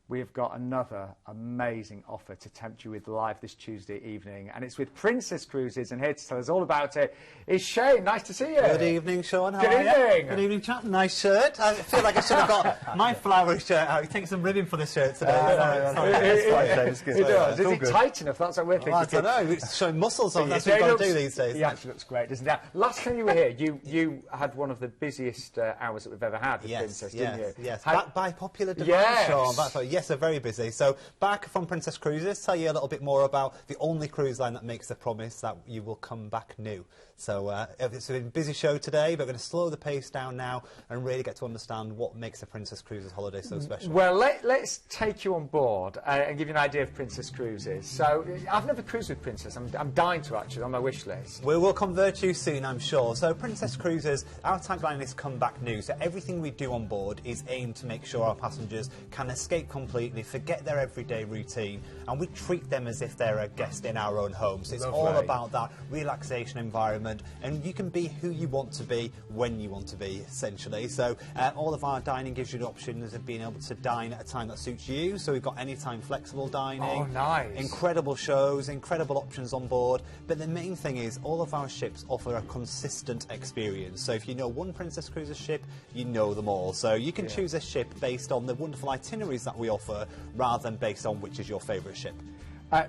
A: we've got another amazing offer to tempt you with live this Tuesday evening, and it's with Princess Cruises, and here to tell us all about it is Shane. Nice to see you.
E: Good evening, Sean. How
A: Good
E: are
A: evening.
E: You? Good evening, chap. Nice shirt. I feel like I should have got my flowery shirt out. You take some ribbon for the shirt today.
A: It does. Is it tight enough? That's what we're thinking.
E: Well, I don't know. It's showing muscles on. That's what you've got to do these days.
A: He actually looks great, doesn't he? Now, last time you were here, you had one of the busiest hours that we've ever had with Princess, didn't you?
E: Yes, by popular demand, Sean. Yes, they're very busy. So back from Princess Cruises, tell you a little bit more about the only cruise line that makes the promise that you will come back new. So it's a busy show today, but we're going to slow the pace down now and really get to understand what makes the Princess Cruises holiday so special.
A: Well, let's take you on board and give you an idea of Princess Cruises. So I've never cruised with Princess. I'm dying to, actually, on my wish list.
E: We will convert you soon, I'm sure. So Princess Cruises, our tagline is come back new. So everything we do on board is aimed to make sure our passengers can escape completely, forget their everyday routine, and we treat them as if they're a guest in our own home. So it's all about that relaxation environment, and you can be who you want to be when you want to be, essentially. So all of our dining gives you the options of being able to dine at a time that suits you. So we've got anytime flexible dining.
A: Oh, nice.
E: Incredible shows, incredible options on board. But the main thing is all of our ships offer a consistent experience. So if you know one Princess Cruises ship, you know them all. So you can choose a ship based on the wonderful itineraries that we offer rather than based on which is your favourite ship.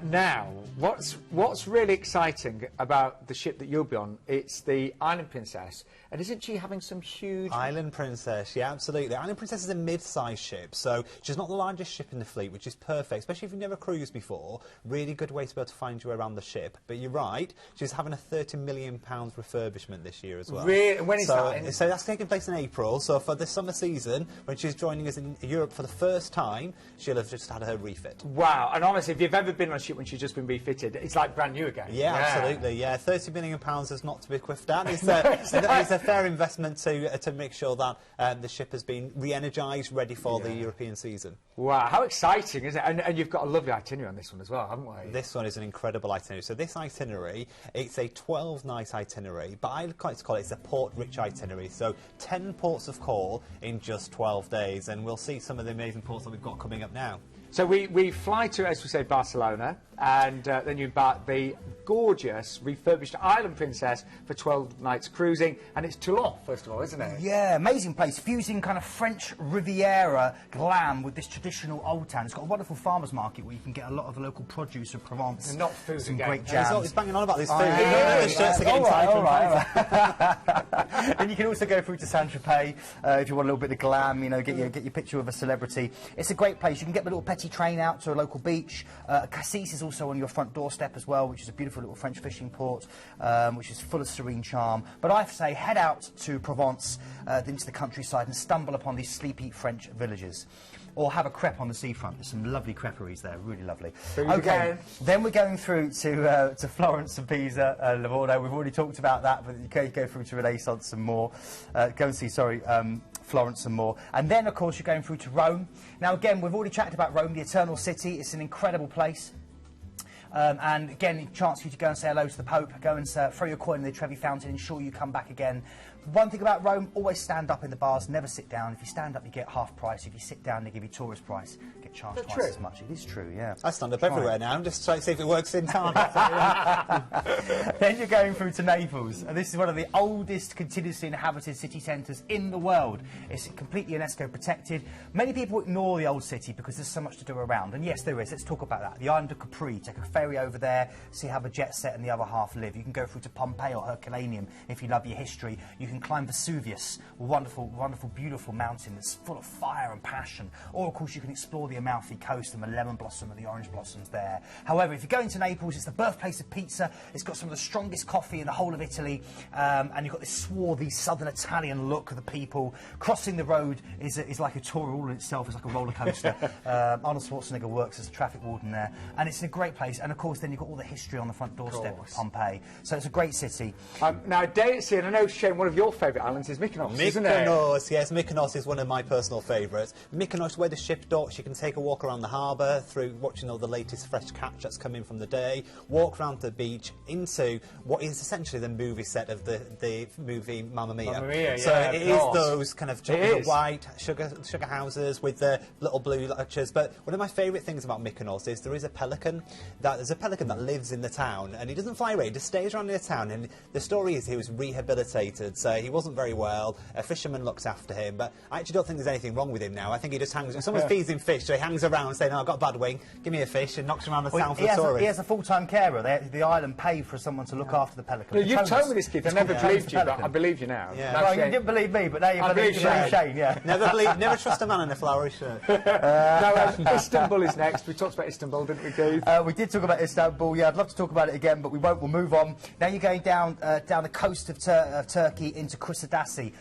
A: Now, what's really exciting about the ship that you'll be on, it's the Island Princess. And isn't she having some huge...
E: Island Princess, yeah, absolutely. Island Princess is a mid-sized ship, so she's not the largest ship in the fleet, which is perfect, especially if you've never cruised before. Really good way to be able to find you around the ship. But you're right, she's having a £30 million refurbishment this year as well.
A: Really? When is that?
E: So that's taking place in April. So for the summer season, when she's joining us in Europe for the first time, she'll have just had her refit.
A: Wow, and honestly, if you've ever been on a ship when she's just been refitted, it's like brand new again.
E: Yeah, absolutely, yeah. £30 million is not to be quiffed at. It's a fair investment to make sure that the ship has been re-energised, ready for the European season.
A: Wow, how exciting, isn't it? And you've got a lovely itinerary on this one as well, haven't we?
E: This one is an incredible itinerary. So this itinerary, it's a 12-night itinerary, but I like to call it, it's a port-rich itinerary. So 10 ports of call in just 12 days, and we'll see some of the amazing ports that we've got coming up now.
A: So we fly to, as we say, Barcelona, and then you embark the gorgeous, refurbished Island Princess for 12 nights cruising, and it's Toulon, first of all, isn't it?
B: Yeah, amazing place, fusing kind of French Riviera glam with this traditional old town. It's got a wonderful farmers market where you can get a lot of the local produce of Provence.
A: And not food
B: some
A: again.
B: great jams.
E: He's banging on about this food.
B: All right. And you can also go through to Saint-Tropez if you want a little bit of glam, you know, get your picture with a celebrity. It's a great place. You can get the little petty train out to a local beach. Cassis is also on your front doorstep as well, which is a beautiful little French fishing port, which is full of serene charm. But I have to say, head out to Provence, into the countryside, and stumble upon these sleepy French villages. Or have a crepe on the seafront. There's some lovely creperies there, really lovely. Okay, then we're going through to Florence and Pisa, Livorno. We've already talked about that, but you can go through to Renaissance and more. Go and see, Florence and more. And then, of course, you're going through to Rome. Now, again, we've already chatted about Rome, the Eternal City. It's an incredible place. And again, a chance for you to go and say hello to the Pope, go and throw your coin in the Trevi Fountain, ensure you come back again. One thing about Rome, always stand up in the bars, never sit down. If you stand up, you get half price. If you sit down, they give you tourist price. Get charged twice as much. It is true, yeah.
E: I stand up everywhere now. I'm just trying to see if it works in town.
B: Then you're going through to Naples. And this is one of the oldest continuously inhabited city centres in the world. It's completely UNESCO protected. Many people ignore the old city because there's so much to do around. And yes, there is. Let's talk about that. The island of Capri. Take a ferry over there, see how the jet set and the other half live. You can go through to Pompeii or Herculaneum if you love your history. You can climb Vesuvius, a wonderful, wonderful, beautiful mountain that's full of fire and passion. Or, of course, you can explore the Amalfi Coast and the lemon blossom and the orange blossoms there. However, if you go into Naples, it's the birthplace of pizza. It's got some of the strongest coffee in the whole of Italy. And you've got this swarthy southern Italian look of the people. Crossing the road is like a tour all in itself. It's like a roller coaster. Arnold Schwarzenegger works as a traffic warden there. And it's a great place. And, of course, then you've got all the history on the front doorstep of Pompeii. So it's a great city.
A: Now, a day at sea, and I know, Shane, one of your favourite islands is Mykonos, isn't it?
E: Mykonos, yes. Mykonos is one of my personal favourites. Mykonos, where the ship docks, you can take a walk around the harbour through watching all the latest fresh catch that's come in from the day, walk around the beach into what is essentially the movie set of the movie Mamma Mia.
A: Mamma Mia,
E: so
A: yeah,
E: it is those kind of chocolate white sugar houses with the little blue arches. But one of my favourite things about Mykonos is there's a pelican that lives in the town, and he doesn't fly away, he just stays around in the town. And the story is he was rehabilitated, so he wasn't very well. A fisherman looks after him, but I actually don't think there's anything wrong with him now. I think he just hangs. Someone feeds him fish, so he hangs around saying, "Oh, I've got a bad wing, give me a fish," and knocks around the town for tourists.
B: He has a full-time carer. The island paid for someone to look after the pelican.
A: No, you've told me this, Keith. I never believed you, but I believe you now.
B: Yeah. Well, you didn't believe me, but now you believe Shane. Yeah.
E: Never trust a man in a flowery shirt.
A: Now, Istanbul is next. We talked about Istanbul, didn't we, Keith?
B: We did talk about Istanbul. Yeah, I'd love to talk about it again, but we won't. We'll move on. Now you're going down the coast of Turkey into Kusadasi.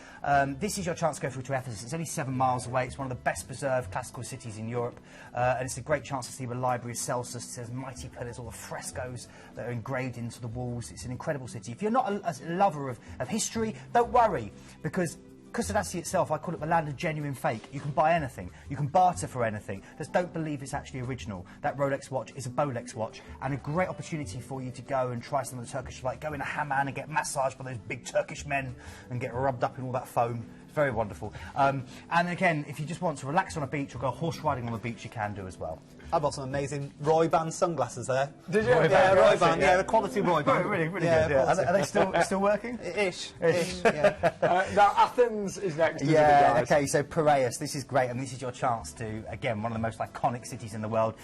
B: This is your chance to go through to Ephesus. It's only 7 miles away. It's one of the best preserved classical cities in Europe, and it's a great chance to see the Library of Celsus. There's mighty pillars, all the frescoes that are engraved into the walls. It's an incredible city. If you're not a lover of history, don't worry, because Kusadasi itself, I call it the land of genuine fake. You can buy anything. You can barter for anything. Just don't believe it's actually original. That Rolex watch is a Bolex watch, and a great opportunity for you to go and try some of the Turkish, like go in a hammam and get massaged by those big Turkish men and get rubbed up in all that foam. It's very wonderful. And again, if you just want to relax on a beach or go horse riding on the beach, you can do as well.
E: I bought some amazing Ray-Ban sunglasses there.
A: Did you?
E: Yeah, Ray-Ban, yeah, quality Ray-Ban.
B: Really good. Yeah. Are they still working?
E: Ish.
A: Yeah. Now, Athens is next.
B: Yeah, okay, so Piraeus, this is great, and this is your chance to, again, one of the most iconic cities in the world.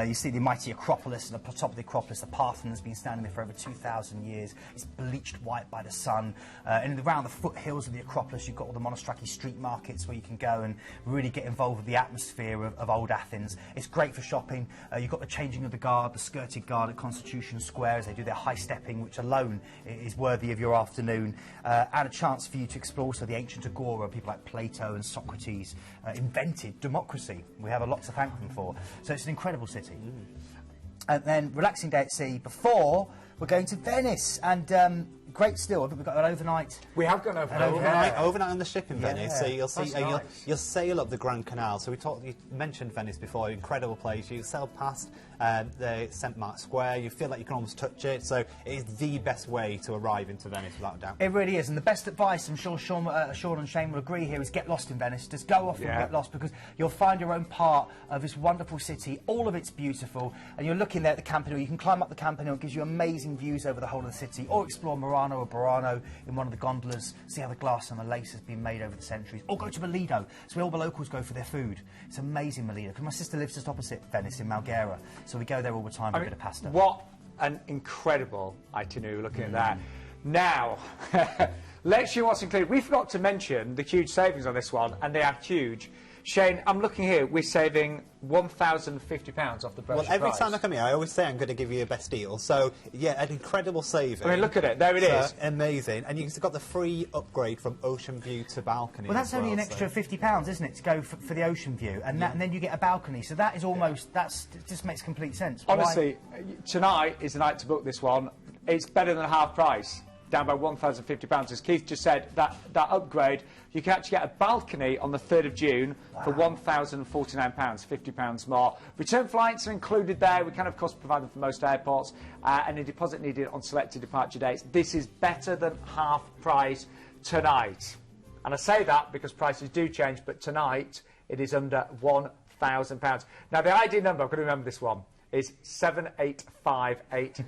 B: You see the mighty Acropolis, and at the top of the Acropolis, the Parthenon has been standing there for over 2,000 years. It's bleached white by the sun. And around the foothills of the Acropolis, you've got all the Monostrati street markets where you can go and really get involved with the atmosphere of old Athens. It's great for shopping. You've got the changing of the guard, the skirted guard at Constitution Square as they do their high stepping, which alone is worthy of your afternoon, and a chance for you to explore also the ancient Agora. People like Plato and Socrates invented democracy. We have a lot to thank them for. So it's an incredible city. And then relaxing day at sea before we're going to Venice, and great still. I think we've got an overnight.
A: We have got an overnight.
E: Overnight on the ship in Venice.
B: Yeah,
E: so you'll see,
A: nice.
E: you'll sail up the Grand Canal. So you mentioned Venice before, incredible place. You sail past the St Mark's Square. You feel like you can almost touch it. So it is the best way to arrive into Venice, without a doubt.
B: It really is, and the best advice, I'm sure Sean and Shane will agree here, is get lost in Venice. Just go off and get lost, because you'll find your own part of this wonderful city. All of it's beautiful, and you're looking there at the Campanile. You can climb up the Campanile. It gives you amazing views over the whole of the city, or explore Murano or Burano in one of the gondolas, see how the glass and the lace has been made over the centuries, or go to Lido. It's where all the locals go for their food. It's amazing, Lido, because my sister lives just opposite Venice in Malghera, so we go there all the time for a bit of pasta.
A: What an incredible itinerary, looking at that. Now, let's see what's included. We forgot to mention the huge savings on this one, and they are huge. Shane, I'm looking here, we're saving £1,050 off the brochure.
E: Well, every time I come here, I always say I'm going to give you a best deal. So, yeah, an incredible saving.
A: I mean, look at it. There it is.
E: Amazing. And you've got the free upgrade from ocean view to balcony.
B: Well, that's only an extra £50, isn't it, to go for the ocean view, and then you get a balcony. So that is almost, it just makes complete sense.
A: Honestly, tonight is the night to book this one. It's better than half price. down by £1,050. As Keith just said, that upgrade, you can actually get a balcony on the 3rd of June for £1,049, £50 more. Return flights are included there. We can, of course, provide them for most airports, and a deposit needed on selected departure dates. This is better than half price tonight. And I say that because prices do change, but tonight it is under £1,000. Now, the ID number, I've got to remember this one, is 78580.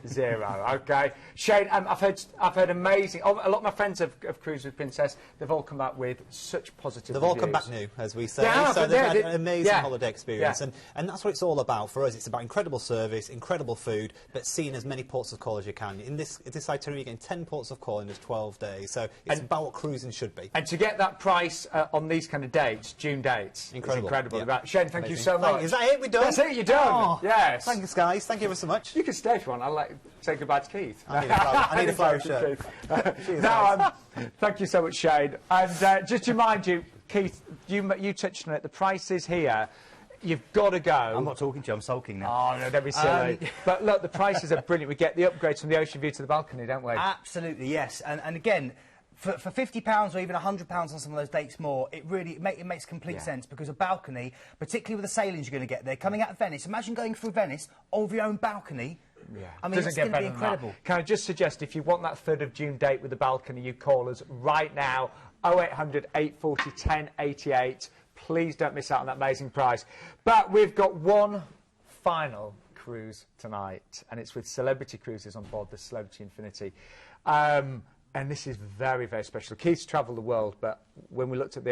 A: Okay, Shane, I've heard amazing. A lot of my friends have cruised with Princess. They've all come back with such positive.
E: They've
A: reviews.
E: all come back new, as we say.
A: Yeah,
E: so they've had an amazing
A: yeah.
E: holiday experience, and that's what it's all about for us. It's about incredible service, incredible food, but seeing as many ports of call as you can. In this itinerary, you're getting 10 ports of call in just 12 days. So it's about what cruising should be.
A: And to get that price on these kind of dates, June dates,
E: incredible.
A: It's incredible.
E: Yeah.
A: Shane, thank you so much.
E: Is that it? We're done.
A: That's it. You're done.
E: Oh,
A: yes.
E: Thanks, guys. Thank you ever so much.
A: You can stay if you want. I'll say goodbye to Keith.
E: I need a flower shirt.
A: Thank you so much, Shane. And just to remind you, Keith, you touched on it. The prices here, you've got to go.
B: I'm not talking to you, I'm sulking now.
A: Oh, no, don't be silly. But look, the prices are brilliant. We get the upgrades from the ocean view to the balcony, don't we?
B: Absolutely, yes. And again, for £50 or even £100 on some of those dates more, it makes complete sense, because a balcony, particularly with the sailings you're going to get there, coming out of Venice, imagine going through Venice over your own balcony.
A: Yeah.
B: I mean, it's going to be incredible.
A: Can I just suggest, if you want that 3rd of June date with the balcony, you call us right now, 0800 840 1088. Please don't miss out on that amazing price. But we've got one final cruise tonight, and it's with Celebrity Cruises on board the Celebrity Infinity. And this is very, very special. Keith's travelled the world, but when we looked at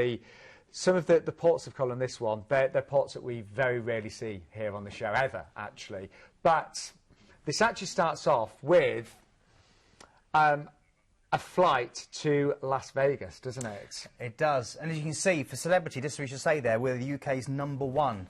A: some of the ports of call on this one, they're ports that we very rarely see here on the show, ever, actually. But this actually starts off with a flight to Las Vegas, doesn't it?
B: It does. And as you can see, for Celebrity, just so we should say there, we're the UK's #1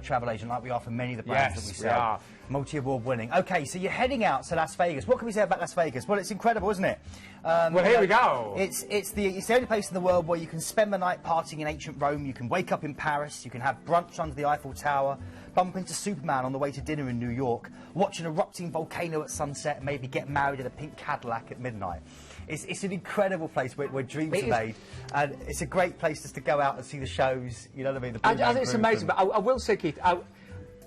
B: travel agent, like we are for many of the brands that we sell.
A: We are.
B: Multi-award winning. OK, so you're heading out to Las Vegas. What can we say about Las Vegas? Well, it's incredible, isn't it?
A: Well, here we go.
B: It's the only place in the world where you can spend the night partying in ancient Rome, you can wake up in Paris, you can have brunch under the Eiffel Tower, bump into Superman on the way to dinner in New York, watch an erupting volcano at sunset, and maybe get married in a pink Cadillac at midnight. It's an incredible place where dreams are made, and it's a great place just to go out and see the shows, you know what I mean?
A: I think it's amazing, but I will say, Keith,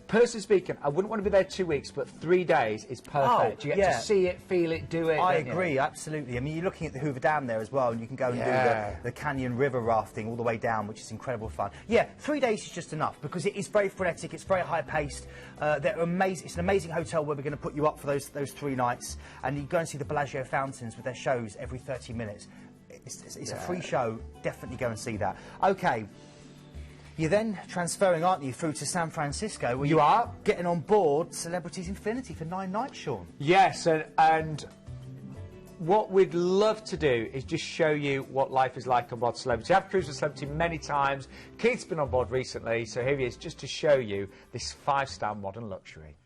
A: personally speaking, I wouldn't want to be there 2 weeks, but 3 days is perfect. You get to see it, feel it, do it.
B: I agree, absolutely. I mean, you're looking at the Hoover Dam there as well, and you can go and do the Canyon River rafting all the way down, which is incredible fun. Yeah, 3 days is just enough, because it is very frenetic, it's very high-paced. They're amazing. It's an amazing hotel where we're going to put you up for those 3 nights, and you go and see the Bellagio fountains with their shows every 30 minutes. It's a free show. Definitely go and see that. OK. You're then transferring, aren't you, through to San Francisco, where you are getting on board Celebrity's Infinity for 9 nights, Sean.
A: Yes, and what we'd love to do is just show you what life is like on board Celebrity. I've cruised with Celebrity many times. Keith's been on board recently, so here he is, just to show you this 5-star modern luxury.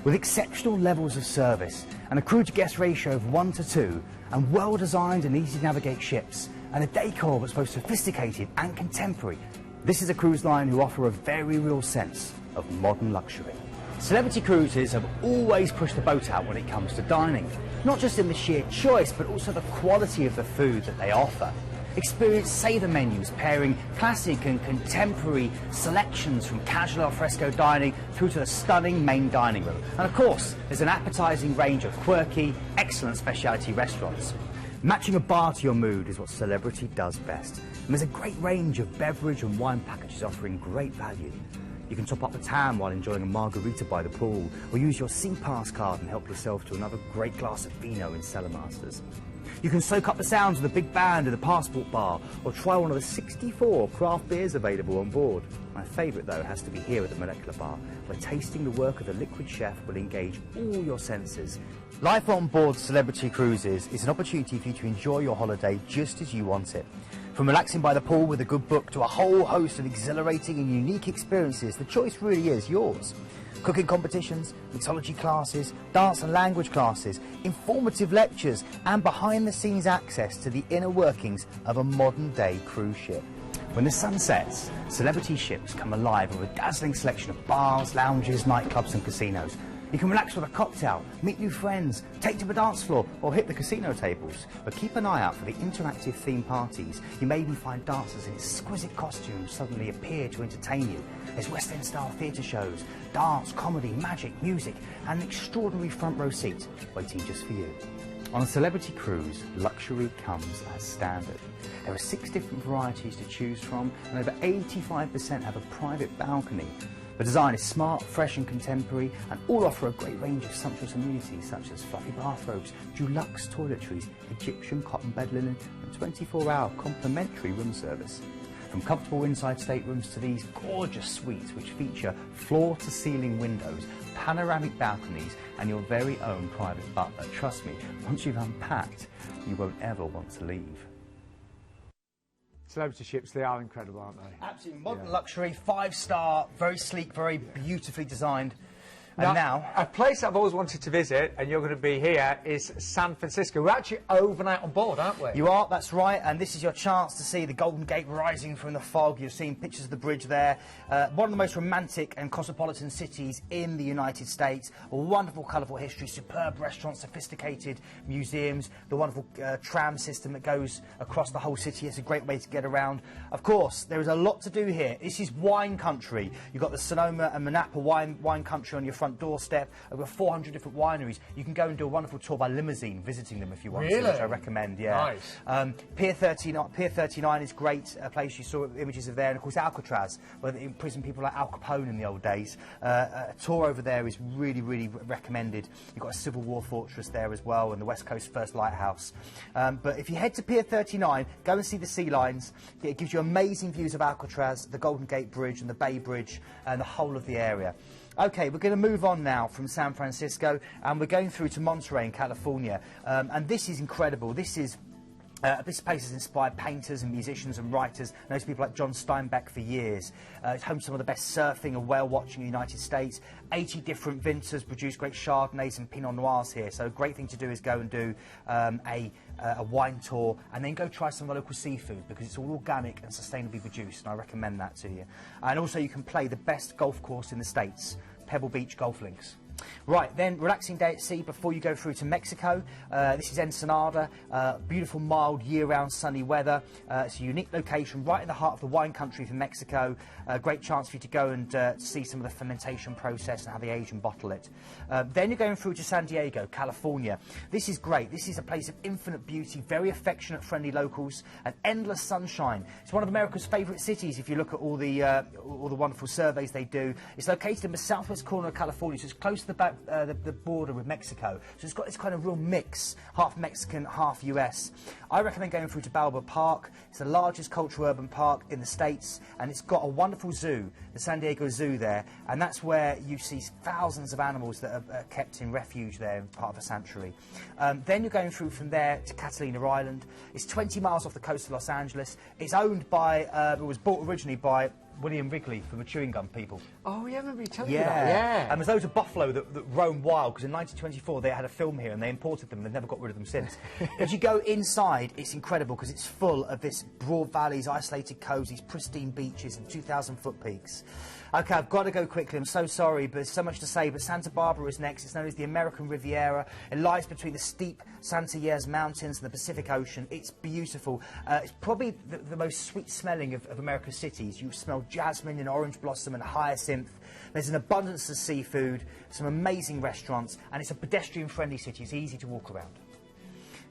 B: With exceptional levels of service and a crew-to-guest ratio of 1 to 2, and well-designed and easy-to-navigate ships, and a decor that's both sophisticated and contemporary, this is a cruise line who offer a very real sense of modern luxury. Celebrity Cruises have always pushed the boat out when it comes to dining, not just in the sheer choice, but also the quality of the food that they offer. Experience saver menus pairing classic and contemporary selections from casual al fresco dining through to the stunning main dining room. And of course, there's an appetising range of quirky, excellent specialty restaurants. Matching a bar to your mood is what Celebrity does best. And there's a great range of beverage and wine packages offering great value. You can top up the tan while enjoying a margarita by the pool, or use your SeaPass card and help yourself to another great glass of vino in Cellar Masters. You can soak up the sounds of the big band at the Passport Bar, or try one of the 64 craft beers available on board. My favourite, though, has to be here at the Molecular Bar, where tasting the work of the liquid chef will engage all your senses. Life on board Celebrity Cruises is an opportunity for you to enjoy your holiday just as you want it. From relaxing by the pool with a good book to a whole host of exhilarating and unique experiences, the choice really is yours. Cooking competitions, mixology classes, dance and language classes, informative lectures, and behind-the-scenes access to the inner workings of a modern-day cruise ship. When the sun sets, Celebrity ships come alive with a dazzling selection of bars, lounges, nightclubs and casinos. You can relax with a cocktail, meet new friends, take to the dance floor, or hit the casino tables. But keep an eye out for the interactive theme parties. You may even find dancers in exquisite costumes suddenly appear to entertain you. There's West End style theatre shows, dance, comedy, magic, music, and an extraordinary front row seat waiting just for you. On a celebrity cruise, luxury comes as standard. There are 6 different varieties to choose from, and over 85% have a private balcony. The design is smart, fresh and contemporary, and all offer a great range of sumptuous amenities such as fluffy bathrobes, deluxe toiletries, Egyptian cotton bed linen, and 24-hour complimentary room service. From comfortable inside staterooms to these gorgeous suites which feature floor-to-ceiling windows, panoramic balconies, and your very own private butler. Trust me, once you've unpacked, you won't ever want to leave.
A: Celebrity ships, they are incredible, aren't they?
B: Absolutely modern luxury, 5-star, very sleek, very beautifully designed. And now,
A: a place I've always wanted to visit, and you're going to be here, is San Francisco. We're actually overnight on board, aren't we?
B: you are, that's right, and this is your chance to see the Golden Gate rising from the fog. You've seen pictures of the bridge there. One of the most romantic and cosmopolitan cities in the United States. A wonderful, colourful history, superb restaurants, sophisticated museums, the wonderful tram system that goes across the whole city. It's a great way to get around. Of course, there is a lot to do here. This is wine country. You've got the Sonoma and Manapa wine country on your front doorstep. Over 400 different wineries. You can go and do a wonderful tour by limousine, visiting them if you want to, which I recommend. Yeah.
A: Nice.
B: Pier 39 is great, a place you saw images of there, and of course Alcatraz, where they imprisoned people like Al Capone in the old days. A tour over there is really, really recommended. You've got a Civil War fortress there as well, and the West Coast first lighthouse. But if you head to Pier 39, go and see the sea lines. It gives you amazing views of Alcatraz, the Golden Gate Bridge and the Bay Bridge, and the whole of the area. Okay, we're going to move on now from San Francisco, and we're going through to Monterey in California. And this is incredible. This place has inspired painters and musicians and writers, and those people like John Steinbeck for years. It's home to some of the best surfing and whale watching in the United States. 80 different vintners produce great Chardonnays and Pinot Noirs here, so a great thing to do is go and do a wine tour, and then go try some of the local seafood, because it's all organic and sustainably produced, and I recommend that to you. And also you can play the best golf course in the States, Pebble Beach Golf Links. Right, then relaxing day at sea before you go through to Mexico. This is Ensenada, beautiful, mild, year-round sunny weather. It's a unique location right in the heart of the wine country for Mexico. Great chance for you to go and see some of the fermentation process and how they age and bottle it. Then you're going through to San Diego, California. This is great. This is a place of infinite beauty, very affectionate, friendly locals, and endless sunshine. It's one of America's favourite cities if you look at all the wonderful surveys they do. It's located in the southwest corner of California, so it's close to the border with Mexico, so it's got this kind of real mix, half Mexican, half US. I recommend going through to Balboa Park. It's the largest cultural urban park in the States, and it's got a wonderful zoo, the San Diego Zoo there, and that's where you see thousands of animals that are kept in refuge there, part of a sanctuary. Then you're going through from there to Catalina Island. It's 20 miles off the coast of Los Angeles. It's owned by, it was bought originally by William Wrigley from the chewing gum people.
A: Oh, yeah, I remember you telling me that. Yeah.
B: And there's loads of buffalo that roam wild, because in 1924 they had a film here and they imported them and they've never got rid of them since. As you go inside, it's incredible, because it's full of this broad valleys, isolated coves, these pristine beaches and 2,000-foot peaks. Okay, I've got to go quickly, I'm so sorry, but there's so much to say. But Santa Barbara is next. It's known as the American Riviera. It lies between the steep Santa Ynez Mountains and the Pacific Ocean. It's beautiful. It's probably the most sweet-smelling of America's cities. You smell jasmine and orange blossom and hyacinth. There's an abundance of seafood, some amazing restaurants, and it's a pedestrian-friendly city. It's easy to walk around.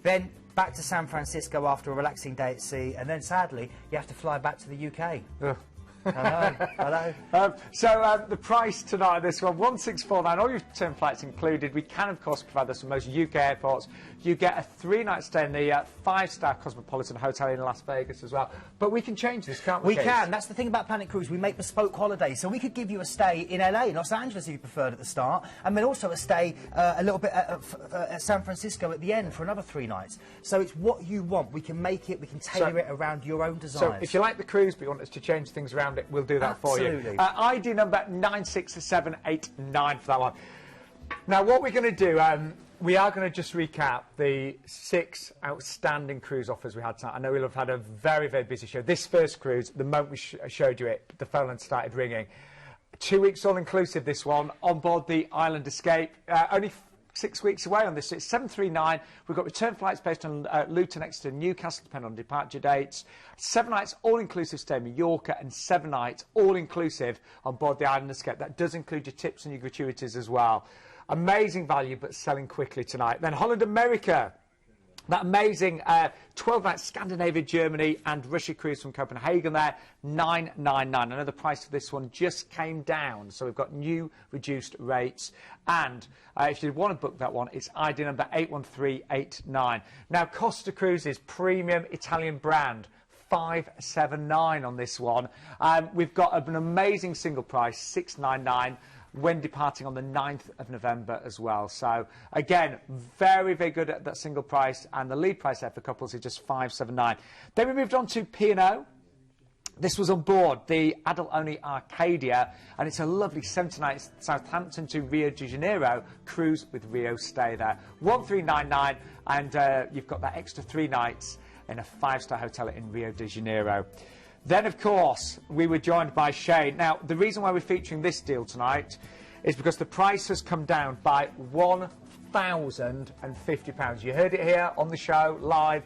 B: Then back to San Francisco after a relaxing day at sea, and then sadly you have to fly back to the UK.
A: Ugh.
B: I know.
A: So the price tonight of this one, 1649, all your return flights included. We can, of course, provide this from most UK airports. You get a 3-night stay in the 5-star Cosmopolitan Hotel in Las Vegas as well. But we can change this, can't we?
B: We can. That's the thing about Planet Cruise. We make bespoke holidays. So we could give you a stay in LA, Los Angeles if you preferred at the start, and then also a stay a little bit at San Francisco at the end for another 3 nights. So it's what you want. We can make it, we can tailor it around your own desires.
A: So if you like the cruise but you want us to change things around it, we'll do that for you.
B: Absolutely.
A: ID number 96789 for that one. Now, what we're going to do, we are going to just recap the 6 outstanding cruise offers we had tonight. I know we'll have had a very, very busy show. This first cruise, the moment we showed you it, the phone line started ringing. 2 weeks all-inclusive, this one, on board the Island Escape. Only 6 weeks away on this. So it's 739. We've got return flights based on Luton, Exeter, Newcastle, depending on departure dates. 7 nights all-inclusive stay in Mallorca, and 7 nights all-inclusive on board the Island Escape. That does include your tips and your gratuities as well. Amazing value, but selling quickly tonight. Then Holland America. That amazing 12-night Scandinavia, Germany and Russia cruise from Copenhagen there, $999. I know the price of this one just came down, so we've got new reduced rates. And if you want to book that one, it's ID number 81389. Now, Costa Cruises, premium Italian brand, $579 on this one. We've got an amazing single price, $699. When departing on the 9th of November as well. So, again, very, very good at that single price, and the lead price there for couples is just $579. Then we moved on to P&O. This was on board the adult-only Arcadia, and it's a lovely 7-night Southampton to Rio de Janeiro cruise with Rio stay there. $1399, and you've got that extra 3 nights in a 5-star hotel in Rio de Janeiro. Then, of course, we were joined by Shane. Now, the reason why we're featuring this deal tonight is because the price has come down by £1,050. You heard it here on the show, live.